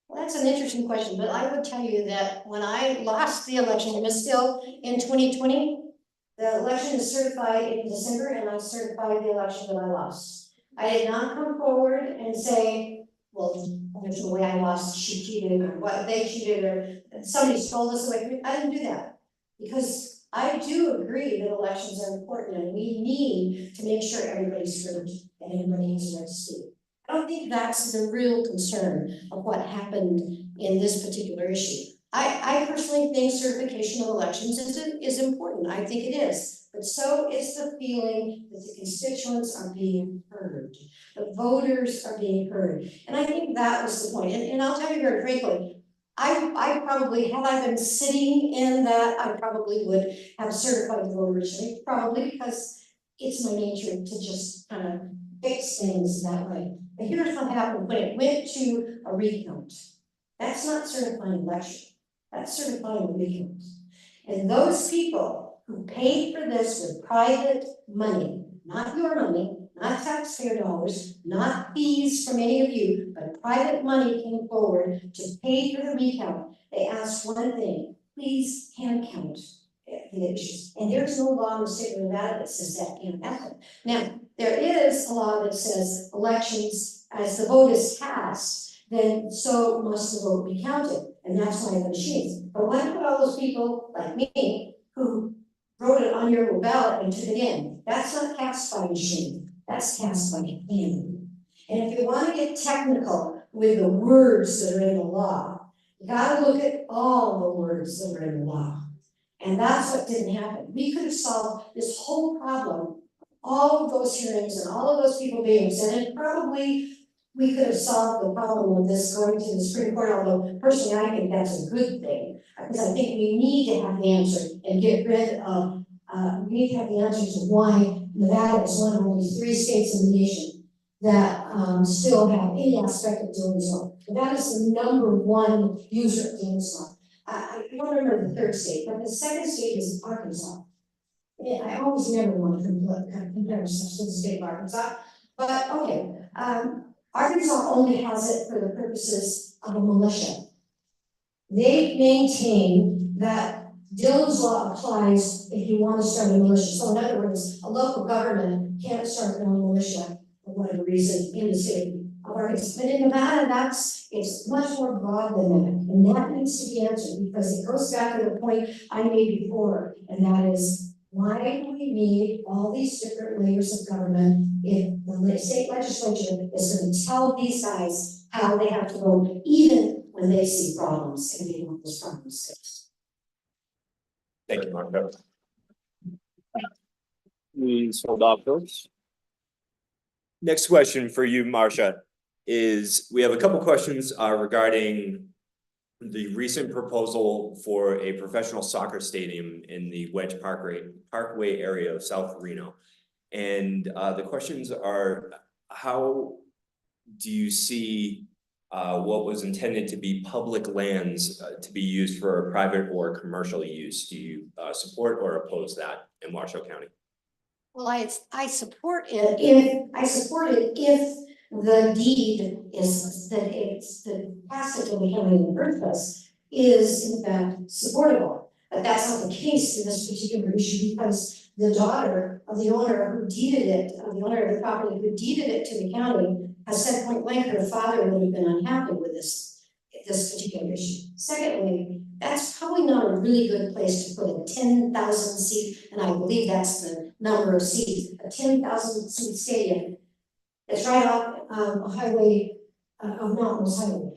Well, that's an interesting question, but I would tell you that when I lost the election, it was still in 2020. The election is certified in December, and I certified the election that I lost. I did not come forward and say, well, there's no way I lost, she cheated, or what, they cheated, or somebody stole this away. I didn't do that, because I do agree that elections are important, and we need to make sure everybody's heard and everybody has a right to speak. I don't think that's the real concern of what happened in this particular issue. I personally think certification of elections is important. I think it is. But so is the feeling that the constituents are being heard. The voters are being heard. And I think that was the point. And I'll tell you very frankly, I probably, had I been sitting in that, I probably would have certified the vote originally, probably because it's my nature to just kind of fix things that way. But here's what happened when it went to a recount. That's not certifying election. That's certifying a recount. And those people who paid for this with private money, not your money, not taxpayer dollars, not fees from any of you, but private money came forward to pay for the recount. They asked one thing: please hand count the issues. And there's no law in the state of Nevada that says that can't happen. Now, there is a law that says elections, as the vote is cast, then so must the vote be counted. And that's why the machines. But what about all those people like me who wrote it on your ballot and took it in? That's not cast by machine. That's cast by hand. And if you want to get technical with the words that are in the law, you got to look at all the words that are in the law. And that's what didn't happen. We could have solved this whole problem, all of those hearings and all of those people being presented. Probably we could have solved the problem of this going to the Supreme Court, although personally I think that's a good thing, because I think we need to have the answer and get rid of, we need to have the answer to why Nevada is one of only 3 states in the nation that still have any aspect of doing so. Nevada is the #1 user of doing so. I don't remember the 3rd state, but the 2nd state is Arkansas. Yeah, I always never want to compare ourselves to the state of Arkansas, but okay. Arkansas only has it for the purposes of a militia. They maintain that Dillon's law applies if you want to start a militia. So in other words, a local government can't start their own militia for whatever reason in the state of Arkansas. But in Nevada, it's much more broad than that. And that needs to be answered because it goes back to the point I made before, and that is, why do we need all these different layers of government if the state legislature is going to tell these guys how they have to vote, even when they see problems and they want those problems fixed? Thank you, Marco. Please hold off those. Next question for you, Marcia, is we have a couple questions regarding the recent proposal for a professional soccer stadium in the Wedge Parkway area of South Reno. And the questions are, how do you see what was intended to be public lands to be used for private or commercial use? Do you support or oppose that in Washoe County? Well, I support it if the deed is that it's the passage of the county in the first place is in fact supportable. But that's not the case in this particular issue because the daughter of the owner who deeded it, the owner of the property who deeded it to the county, has said point blank her father would have been unhappy with this particular issue. Secondly, that's probably not a really good place to put a 10,000 seat, and I believe that's the number of seats, a 10,000 seat stadium. It's right off a highway, of Mountains Highway.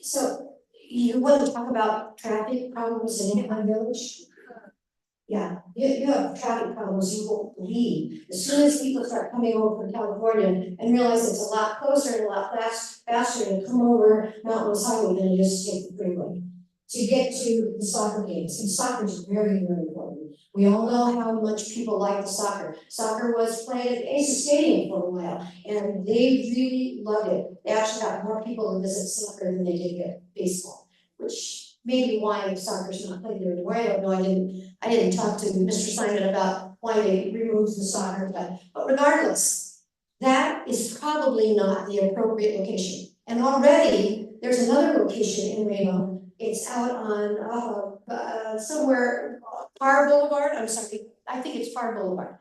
So you want to talk about traffic problems in Anaheim Village? Yeah, you have traffic problems you won't believe. As soon as people start coming over from California and realize it's a lot closer and a lot faster to come over Mountains Highway than it is to take the freeway to get to the soccer games. And soccer is very, very important. We all know how much people like the soccer. Soccer was played at Aces Stadium for a while, and they really loved it. They actually got more people to visit soccer than they did get baseball, which may be why soccer's not played there anymore. I don't know. I didn't talk to Mr. Simon about why they removed the soccer, but regardless, that is probably not the appropriate location. And already there's another location in Reno. It's out on somewhere, Parr Boulevard. I'm sorry, I think it's Parr Boulevard.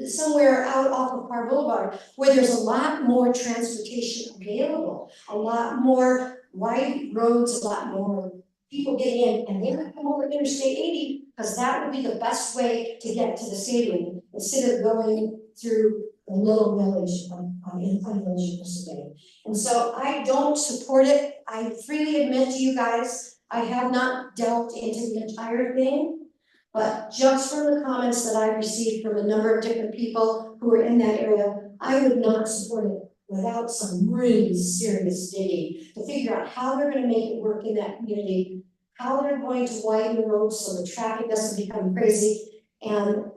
Somewhere out off of Parr Boulevard, where there's a lot more transportation available, a lot more wide roads, a lot more people getting in, and they would come over Interstate 80 because that would be the best way to get to the stadium instead of going through the little village in Pine Village, Pennsylvania. And so I don't support it. I freely admit to you guys, I have not delved into the entire thing, but just from the comments that I received from a number of different people who are in that area, I would not support it without some really serious digging to figure out how they're gonna make it work in that community, how they're going to widen the roads so the traffic doesn't become crazy, and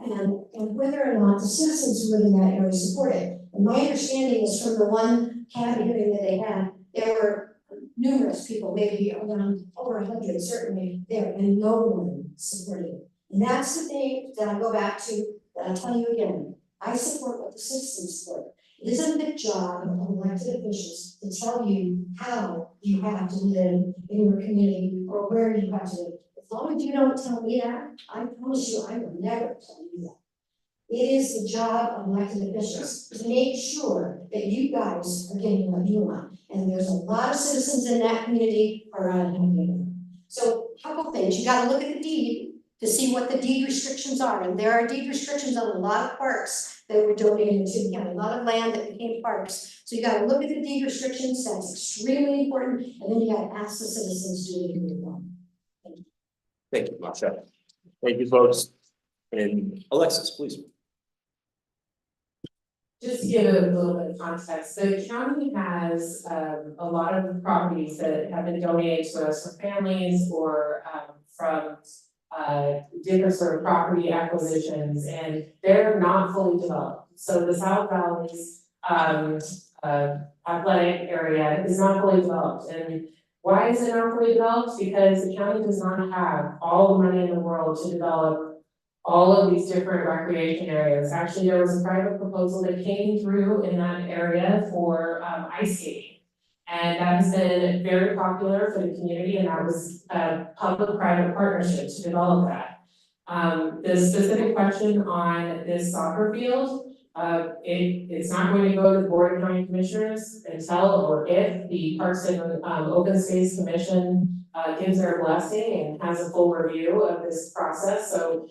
whether or not the citizens who live in that area support it. And my understanding is from the one cabinet hearing that they had, there were numerous people, maybe around over 100 certainly there, and no one supported it. And that's the thing that I go back to, that I tell you again, I support what the citizens support. It isn't the job of elected officials to tell you how you have to live in your community or where you have to live. As long as you don't tell me that, I promise you I will never tell you that. It is the job of elected officials to make sure that you guys are getting what you want. And there's a lot of citizens in that community who are unhappy. So a couple things, you gotta look at the deed to see what the deed restrictions are. And there are deed restrictions on a lot of parks that were donated to the county, a lot of land that became parks. So you gotta look at the deed restrictions, that's extremely important. And then you gotta ask the citizens, do they agree with them? Thank you, Marcia. Thank you, folks. And Alexis, please. Just to give it a little bit of context, the county has a lot of properties that have been donated to us from families or from different sort of property acquisitions, and they're not fully developed. So the South Valley's athletic area is not fully developed. And why is it not fully developed? Because the county does not have all the money in the world to develop all of these different recreation areas. Actually, there was a private proposal that came through in that area for ice skating. And that has been very popular for the community, and that was a public-private partnership to develop that. The specific question on this soccer field, it's not going to go to the Board of County Commissioners until or if the Parks and Open Space Commission gives their blessing and has a full review of this process, so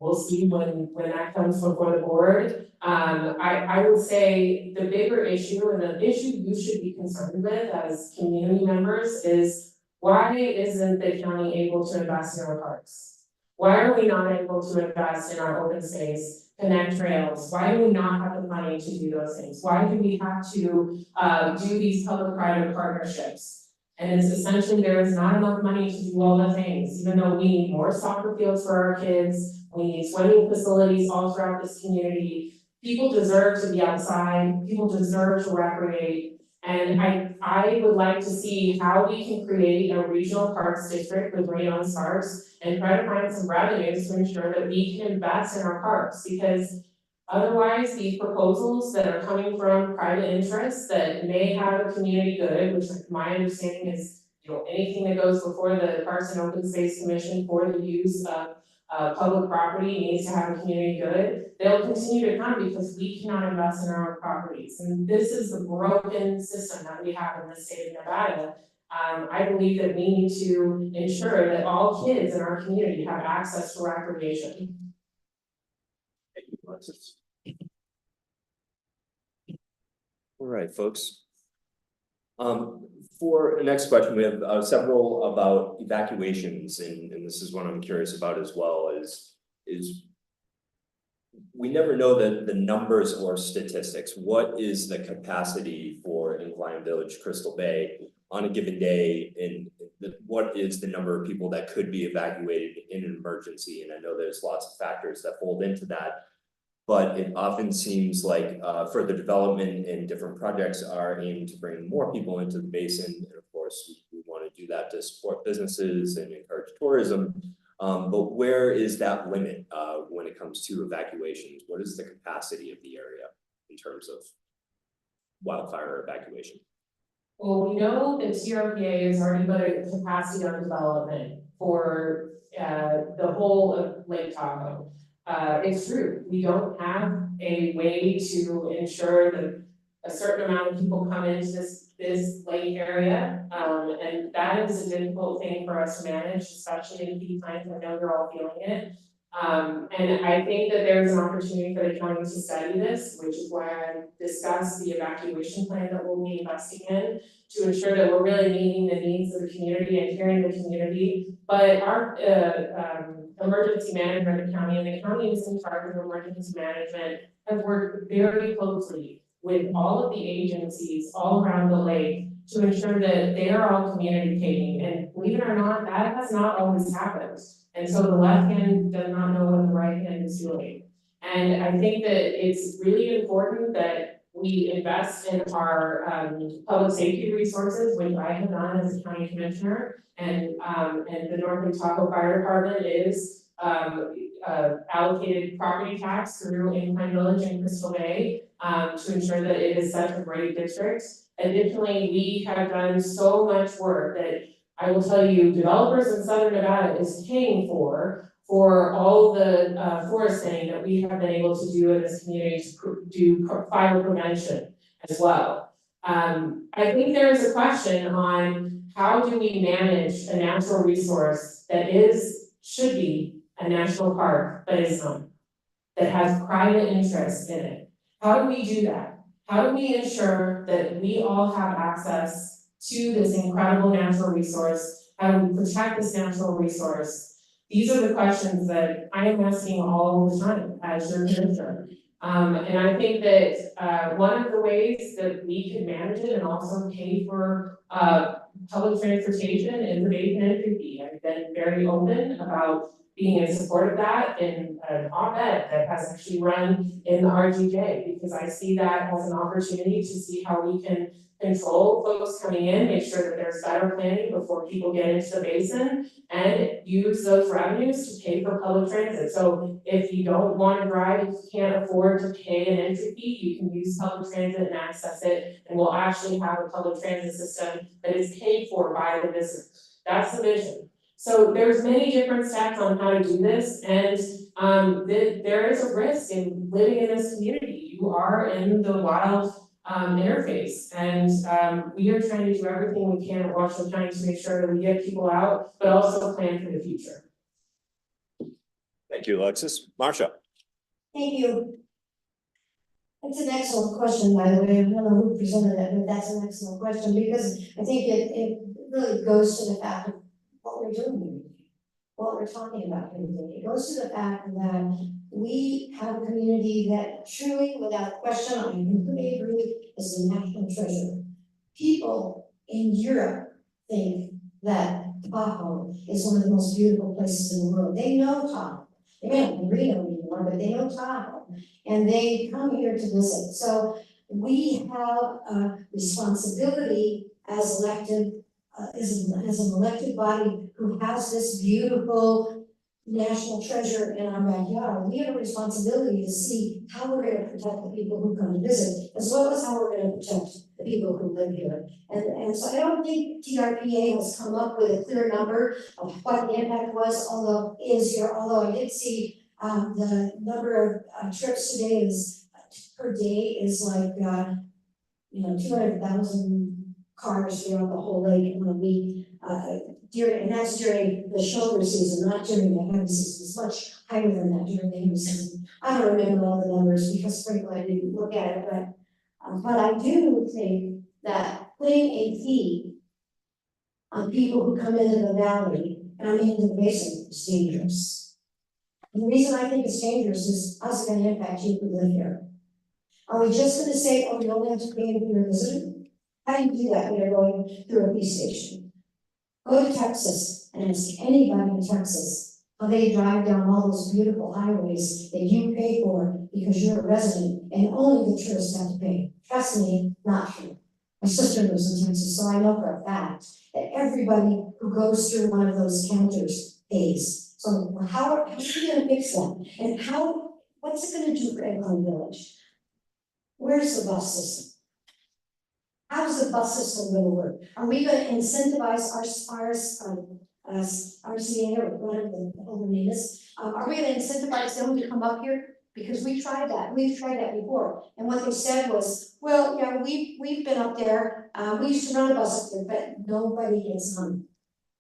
we'll see when that comes before the board. I would say the bigger issue and the issue you should be concerned with as community members is why isn't the county able to invest in our parks? Why are we not able to invest in our open space, connect trails? Why do we not have the money to do those things? Why do we have to do these public-private partnerships? And it's essentially there is not enough money to do all the things, even though we need more soccer fields for our kids, we need swimming facilities all throughout this community. People deserve to be outside, people deserve to recreate. And I would like to see how we can create a regional parks district with Rain on Stars and try to find some revenues to ensure that we can invest in our parks, because otherwise these proposals that are coming from private interests that may have a community good, which my understanding is, anything that goes before the Parks and Open Space Commission for the use of public property needs to have a community good, they'll continue to come because we cannot invest in our own properties. And this is the broken system that we have in the state of Nevada. I believe that we need to ensure that all kids in our community have access to recreation. Thank you, Alexis. All right, folks. For the next question, we have several about evacuations, and this is one I'm curious about as well, is we never know the numbers or statistics. What is the capacity for Incline Village, Crystal Bay on a given day, and what is the number of people that could be evacuated in an emergency? And I know there's lots of factors that fold into that, but it often seems like further development and different projects are aimed to bring more people into the basin. And of course, we want to do that to support businesses and encourage tourism. But where is that limit when it comes to evacuations? What is the capacity of the area in terms of wildfire evacuation? Well, we know that TRPA has already put a capacity on development for the whole of Lake Tahoe. It's true, we don't have a way to ensure that a certain amount of people come into this lake area. And that is a difficult thing for us to manage, especially in peak times. I know you're all feeling it. And I think that there's an opportunity for the county to study this, which is why I discussed the evacuation plan that we'll be investing in to ensure that we're really meeting the needs of the community and hearing the community. But our emergency management of the county, and the county is in charge of emergency management, have worked very closely with all of the agencies all around the lake to ensure that they are all communicating. And believe it or not, that has not always happened. And so the left hand does not know what the right hand is doing. And I think that it's really important that we invest in our public safety resources, which I have done as a county commissioner, and the North Lake Tahoe Fire Department is allocated property tax through Incline Village and Crystal Bay to ensure that it is such a great district. Additionally, we have done so much work that I will tell you, developers in Southern Nevada is paying for all the forest thinning that we have been able to do in this community to do fire prevention as well. I think there is a question on how do we manage a natural resource that should be a national park, but is not, that has private interests in it. How do we do that? How do we ensure that we all have access to this incredible natural resource? How do we protect this natural resource? These are the questions that I am asking all the time as your commissioner. And I think that one of the ways that we can manage it and also pay for public transportation is the basin entry fee. I've been very open about being in support of that in an op-ed that has actually run in the RGJ, because I see that as an opportunity to see how we can control folks coming in, make sure that there's better planning before people get into the basin, and use those revenues to pay for public transit. So if you don't wanna drive, if you can't afford to pay an entry fee, you can use public transit and access it, and we'll actually have a public transit system that is paid for by the visitors. That's the vision. So there's many different steps on how to do this, and there is a risk in living in this community. You are in the wild interface, and we are trying to do everything we can at Washington County to make sure that we get people out, but also plan for the future. Thank you, Alexis. Marcia? Thank you. That's an excellent question, by the way. I don't know who presented it, but that's an excellent question because I think it really goes to the fact of what we're doing here, what we're talking about here today. It goes to the fact that we have a community that truly, without question, I completely agree, is a national treasure. People in Europe think that Tahoe is one of the most beautiful places in the world. They know Tahoe. They may not agree on it anymore, but they know Tahoe, and they come here to visit. So we have a responsibility as elected, as an elected body who has this beautiful national treasure in our backyard. We have a responsibility to see how we're gonna protect the people who come to visit, as well as how we're gonna protect the people who live here. And so I don't think TRPA has come up with a clear number of what the impact was, although I did see the number of trips today is per day is like 200,000 cars around the whole lake in a week. And that's during the shoulder season, not during the heavy season. It's much higher than that during the heavy season. I don't remember all the numbers because frankly I didn't look at it, but I do think that putting a fee on people who come into the valley, and I mean into the basin, is dangerous. And the reason I think it's dangerous is how's it gonna impact you who live here? Are we just gonna say, oh, you only have to pay if you're a visitor? How do you do that when you're going through a fee station? Go to Texas and ask anybody in Texas how they drive down all those beautiful highways that you pay for because you're a resident and only the tourists have to pay. Trust me, not true. My sister lives in Texas, so I know for a fact that everybody who goes through one of those counters pays. So how are we gonna fix that? And what's it gonna do for Incline Village? Where's the bus system? How's the bus system gonna work? Are we gonna incentivize our RCA or whatever the whole name is? Are we gonna incentivize them to come up here? Because we've tried that before. And what they said was, well, yeah, we've been up there, we used to run a bus up there, but nobody gets on.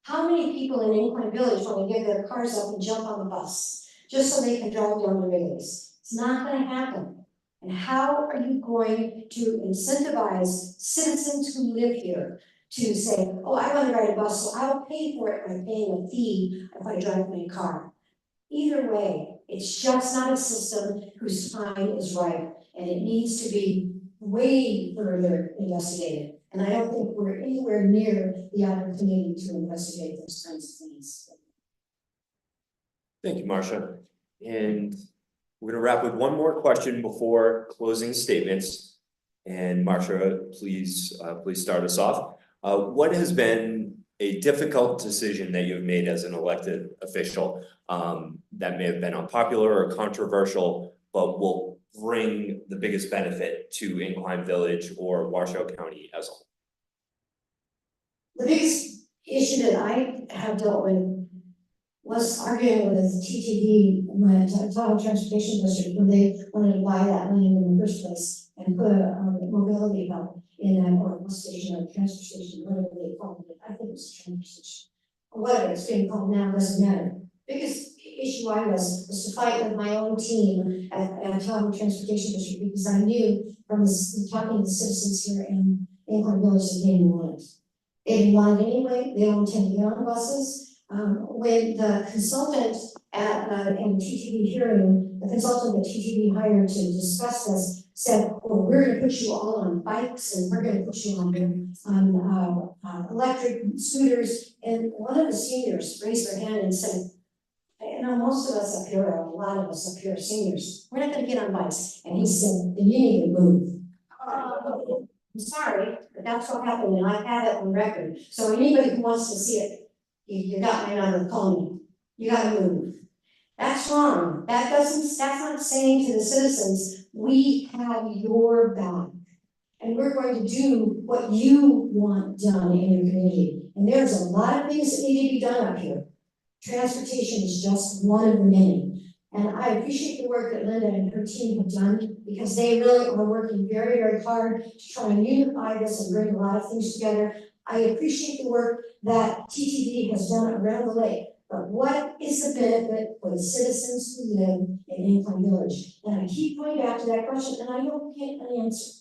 How many people in Incline Village want to give their cars up and jump on the bus just so they can drive down the Wrigley's? It's not gonna happen. And how are you going to incentivize citizens who live here to say, oh, I want to ride a bus, so I'll pay for it by paying a fee if I drive my car? Either way, it's just not a system whose time is right, and it needs to be way further investigated. And I don't think we're anywhere near the opportunity to investigate those kinds of things. Thank you, Marcia. And we're gonna wrap with one more question before closing statements. And Marcia, please start us off. What has been a difficult decision that you've made as an elected official that may have been unpopular or controversial, but will bring the biggest benefit to Incline Village or Washoe County as a whole? The biggest issue that I have dealt with was arguing with TTD, my Tahoe Transportation District, when they wanted to buy that land in the first place and put a mobility hub in that, or bus station or transfer station, whatever they called it. I think it was a transfer station. Or whatever it's being called now, doesn't matter. Biggest issue I was to fight with my own team at Tahoe Transportation District because I knew from talking to the citizens here in Incline Village that they didn't want it. They didn't want it anyway, they don't intend to get on buses. When the consultant at in TTV hearing, the consultant that TTV hired to discuss this said, well, we're gonna put you all on bikes and we're gonna put you on electric scooters. And one of the seniors raised their hand and said, you know, most of us up here, or a lot of us up here are seniors, we're not gonna get on bikes. And he said, then you need to move. I'm sorry, but that's what happened, and I have it on record. So anybody who wants to see it, you got my number, call me. You gotta move. That's wrong. That's not saying to the citizens, we have your back. And we're going to do what you want done in your community. And there's a lot of things that need to be done up here. Transportation is just one of the many. And I appreciate the work that Linda and her team have done, because they really are working very, very hard to try and unify this and bring a lot of things together. I appreciate the work that TTD has done around the lake. But what is the benefit for the citizens who live in Incline Village? And I keep going back to that question, and I don't get an answer.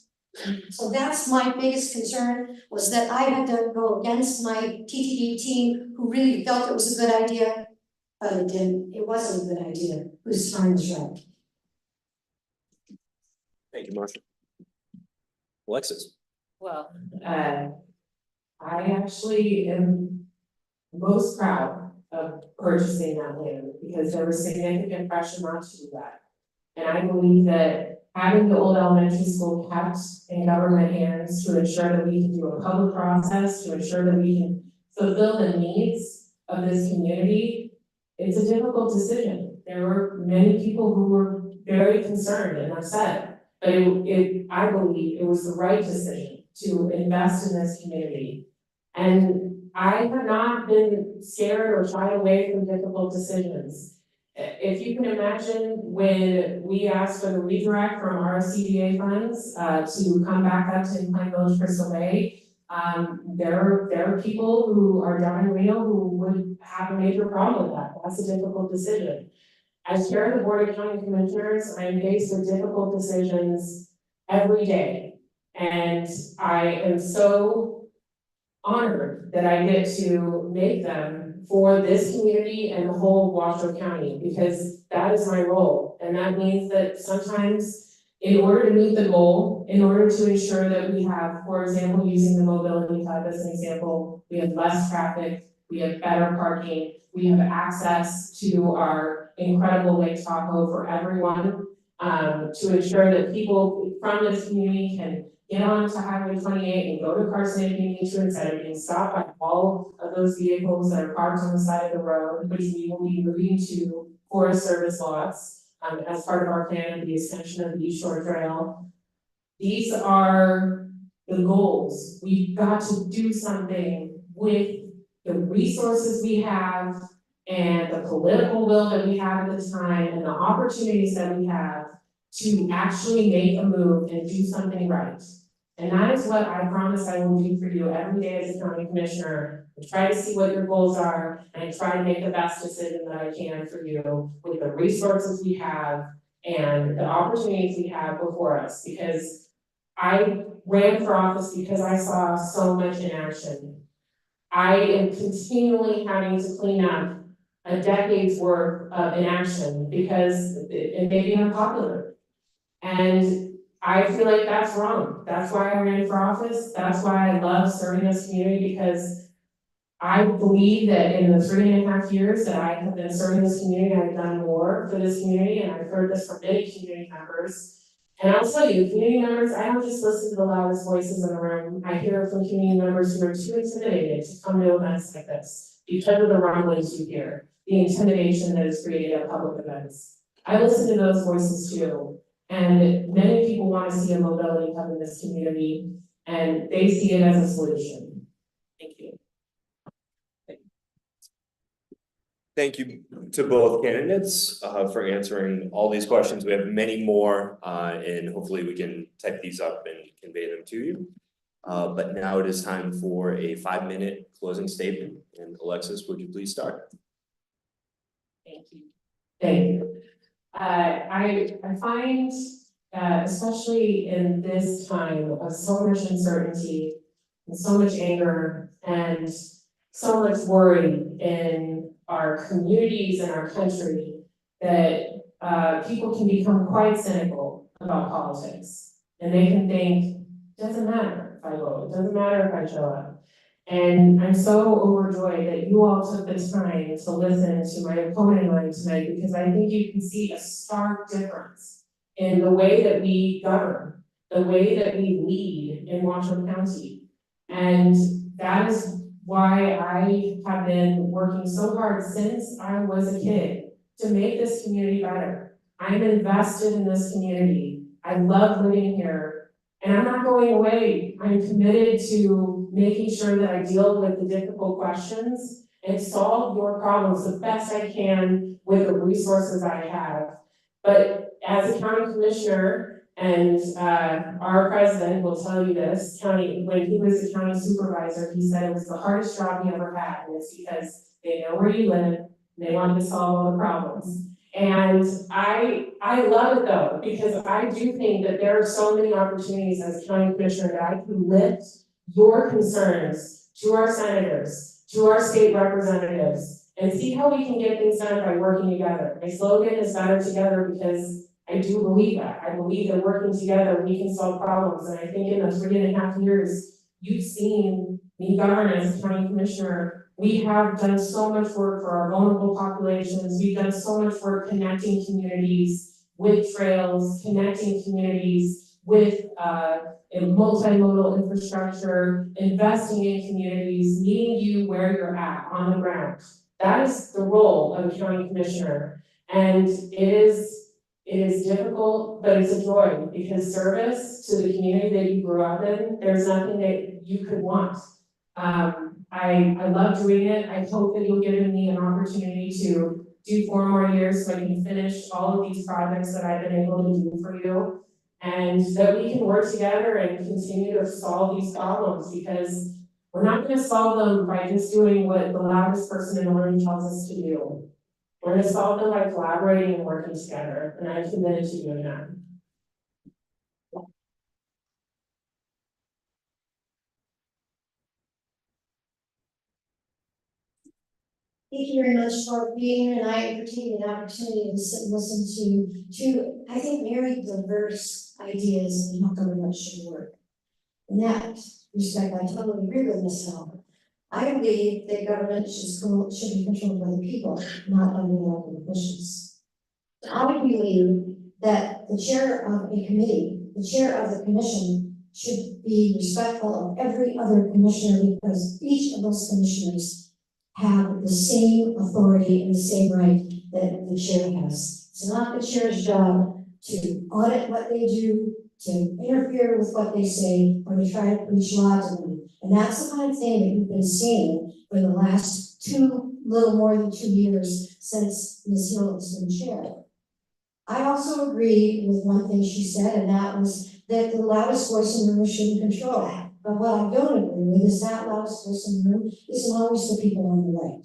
So that's my biggest concern, was that I had to go against my TTD team, who really felt it was a good idea, but it didn't. It wasn't a good idea. Whose time was right? Thank you, Marcia. Alexis. Well, I actually am most proud of purchasing that land because there was significant pressure not to do that. And I believe that having the old elementary school kept in government hands to ensure that we can do a public process, to ensure that we can fulfill the needs of this community, it's a difficult decision. There were many people who were very concerned and upset, but I believe it was the right decision to invest in this community. And I have not been scared or shied away from difficult decisions. If you can imagine, when we asked for the redirect from our CDA funds to come back up to Incline Village Crystal Bay, there are people who are down in Reno who would have a major problem with that. That's a difficult decision. As chair of the Board of County Commissioners, I am faced with difficult decisions every day. And I am so honored that I get to make them for this community and the whole of Washoe County, because that is my role. And that means that sometimes, in order to meet the goal, in order to ensure that we have, for example, using the mobility hub as an example, we have less traffic, we have better parking, we have access to our incredible Lake Tahoe for everyone, to ensure that people from this community can get on to Highway 28 and go to Carson if you need to, instead of being stopped by all of those vehicles that are parked on the side of the road, which we will be moving to Forest Service lots as part of our plan of the extension of the East Shore Trail. These are the goals. We've got to do something with the resources we have and the political will that we have at the time and the opportunities that we have to actually make a move and do something right. And that is what I promise I will do for you every day as a county commissioner. I try to see what your goals are and I try to make the best decision that I can for you with the resources we have and the opportunities we have before us. Because I ran for office because I saw so much inaction. I am continually having to clean up a decade's worth of inaction because it may be unpopular. And I feel like that's wrong. That's why I ran for office. That's why I love serving this community, because I believe that in the 3.5 years that I have been serving this community, I've done more for this community, and I've heard this from many community members. And I'll tell you, community members, I don't just listen to the loudest voices in the room. I hear from community members who are too intimidated to come to events like this because of the rumblings you hear, the intimidation that is created at public events. I listen to those voices too. And many people want to see a mobility hub in this community, and they see it as a solution. Thank you. Thank you to both candidates for answering all these questions. We have many more, and hopefully we can type these up and convey them to you. But now it is time for a 5-minute closing statement. And Alexis, would you please start? Thank you. Thank you. I find, especially in this time of so much uncertainty and so much anger and so much worry in our communities and our country, that people can become quite cynical about politics. And they can think, it doesn't matter if I vote, it doesn't matter if I show up. And I'm so overjoyed that you all took the time to listen to my opponent and mine tonight, because I think you can see a stark difference in the way that we govern, the way that we lead in Washington County. And that is why I have been working so hard since I was a kid to make this community better. I'm invested in this community. I love living here, and I'm not going away. I'm committed to making sure that I deal with the difficult questions and solve your problems the best I can with the resources I have. But as a county commissioner, and our president will tell you this, when he was a county supervisor, he said it was the hardest job he ever had, and it's because they know where you live, and they want to solve all the problems. And I love it though, because I do think that there are so many opportunities as county commissioner that I can lift your concerns to our senators, to our state representatives, and see how we can get things done by working together. My slogan is better together because I do believe that. I believe that working together, we can solve problems. And I think in the 3.5 years, you've seen me govern as a county commissioner. We have done so much work for our vulnerable populations. We've done so much work connecting communities with trails, connecting communities with multimodal infrastructure, investing in communities, meeting you where you're at on the ground. That is the role of a county commissioner. And it is difficult, but it's a joy because service to the community that you grew up in, there's nothing that you could want. I love doing it. I hope that you'll give me an opportunity to do 4 more years so I can finish all of these projects that I've been able to do for you. And that we can work together and continue to solve these problems because we're not going to solve them by just doing what the loudest person in the room tells us to do. We're going to solve them by collaborating and working together, and I'm committed to doing that. Thank you very much for being here tonight and for taking the opportunity to sit and listen to I think, very diverse ideas and how government should work. In that respect, I totally agree with Ms. Hill. I believe that government should be controlled by the people, not by the elected officials. I believe that the chair of a committee, the chair of the commission, should be respectful of every other commissioner because each of those commissioners have the same authority and the same right that the chair has. It's not the chair's job to audit what they do, to interfere with what they say, or to try to preach law to them. And that's the kind of thing that you've been seeing for the last little more than 2 years since Ms. Hill has been chair. I also agree with one thing she said, and that was that the loudest voice in the room shouldn't control it. But what I don't agree with is that loudest voice in the room isn't always the people on the right.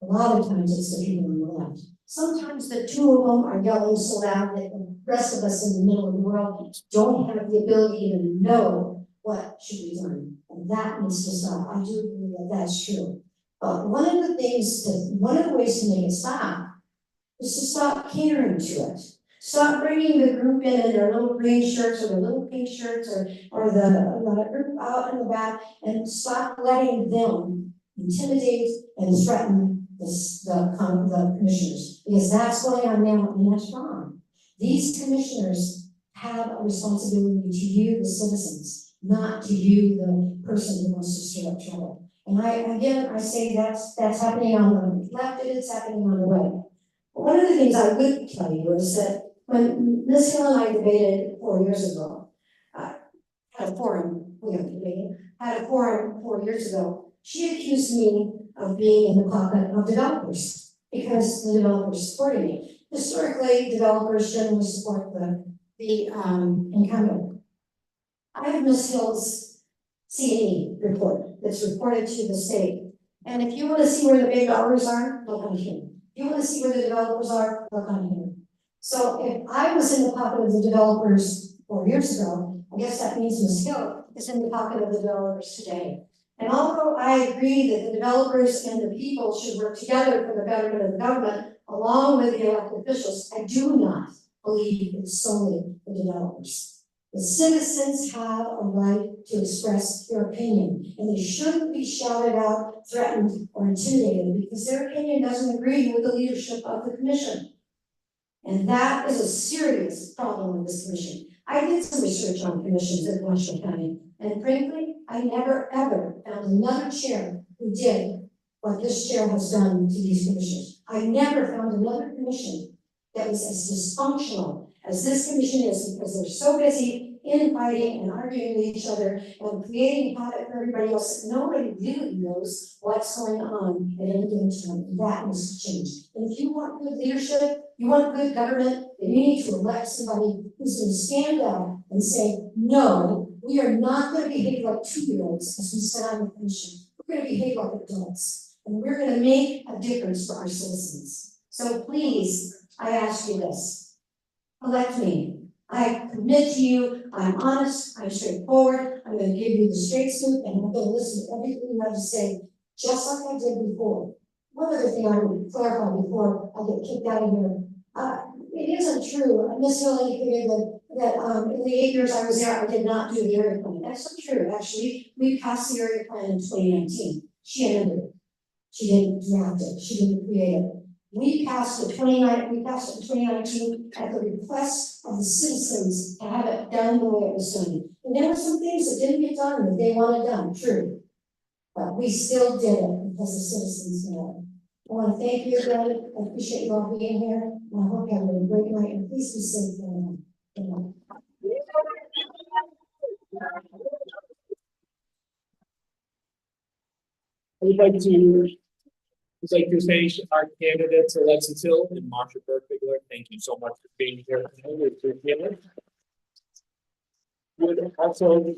A lot of times it's the people on the left. Sometimes the two of them are yelling so loud that the rest of us in the middle of the world don't have the ability to even know what should be done. And that needs to stop. I do agree that that's true. But one of the ways to make it stop is to stop catering to it. Stop bringing the group in their little green shirts or their little pink shirts or the group out in the back and stop letting them intimidate and threaten the commissioners. Because that's going on now and that's wrong. These commissioners have a responsibility to you, the citizens, not to you, the person who wants to stir up trouble. And I say that's happening on the left and it's happening on the right. One of the things I would tell you is that when Ms. Hill and I debated 4 years ago, had a forum 4 years ago, she accused me of being in the pocket of developers because the developers supported me. Historically, developers generally support the incumbent. I have Ms. Hill's CAE report that's reported to the state. And if you want to see where the big dollars are, look on here. If you want to see where the developers are, look on here. So if I was in the pocket of the developers 4 years ago, I guess that means Ms. Hill is in the pocket of the developers today. And although I agree that the developers and the people should work together for the betterment of the government, along with the elected officials, I do not believe it's solely the developers. The citizens have a right to express their opinion, and they shouldn't be shouted out, threatened, or intimidated because their opinion doesn't agree with the leadership of the commission. And that is a serious problem with this commission. I did some research on commissions in Washington County, and frankly, I never ever found another chair who did what this chair has done to these commissions. I never found another commission that was as dysfunctional as this commission is, because they're so busy infighting and arguing with each other and creating havoc for everybody else, that nobody really knows what's going on at any given time. That needs to change. And if you want good leadership, you want good government, then you need to elect somebody who's gonna stand up and say, no, we are not gonna behave like 2-year-olds as we sit on the commission. We're gonna behave like adults, and we're gonna make a difference for our citizens. So please, I ask you this, elect me. I commit to you, I'm honest, I'm straightforward, I'm gonna give you the straight scoop, and I'm gonna listen to everything you have to say, just like I did before. One other thing I would clarify before I get kicked out of here. It isn't true, Ms. Hill indicated that in the 8 years I was there, I did not do the area plan. That's not true, actually. We passed the area plan in 2019. She amended it. She didn't draft it, she didn't create it. We passed it in 2019 at the request of the citizens to have it done the way it was done. And there were some things that didn't get done that they wanted done, true. But we still did it because the citizens know it. I want to thank you again. I appreciate you all being here. And I hope you have a great night, and please be safe. Good night. I'd like to thank our candidates, Alexis Hill and Marsha Berkbigler. Thank you so much for being here. We appreciate it. Would also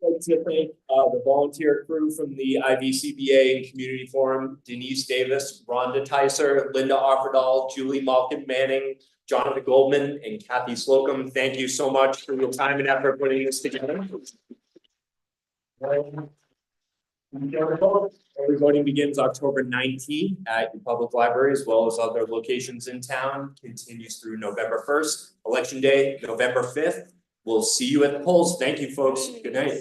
like to thank the volunteer crew from the IVCBA and Community Forum: Denise Davis, Rhonda Tyser, Linda Offerdahl, Julie Malkin Manning, Jonathan Goldman, and Kathy Slocum. Thank you so much for your time and effort putting this together. Early voting begins October 19th at the public library, as well as other locations in town. Continues through November 1st. Election day, November 5th. We'll see you at the polls. Thank you, folks. Good night.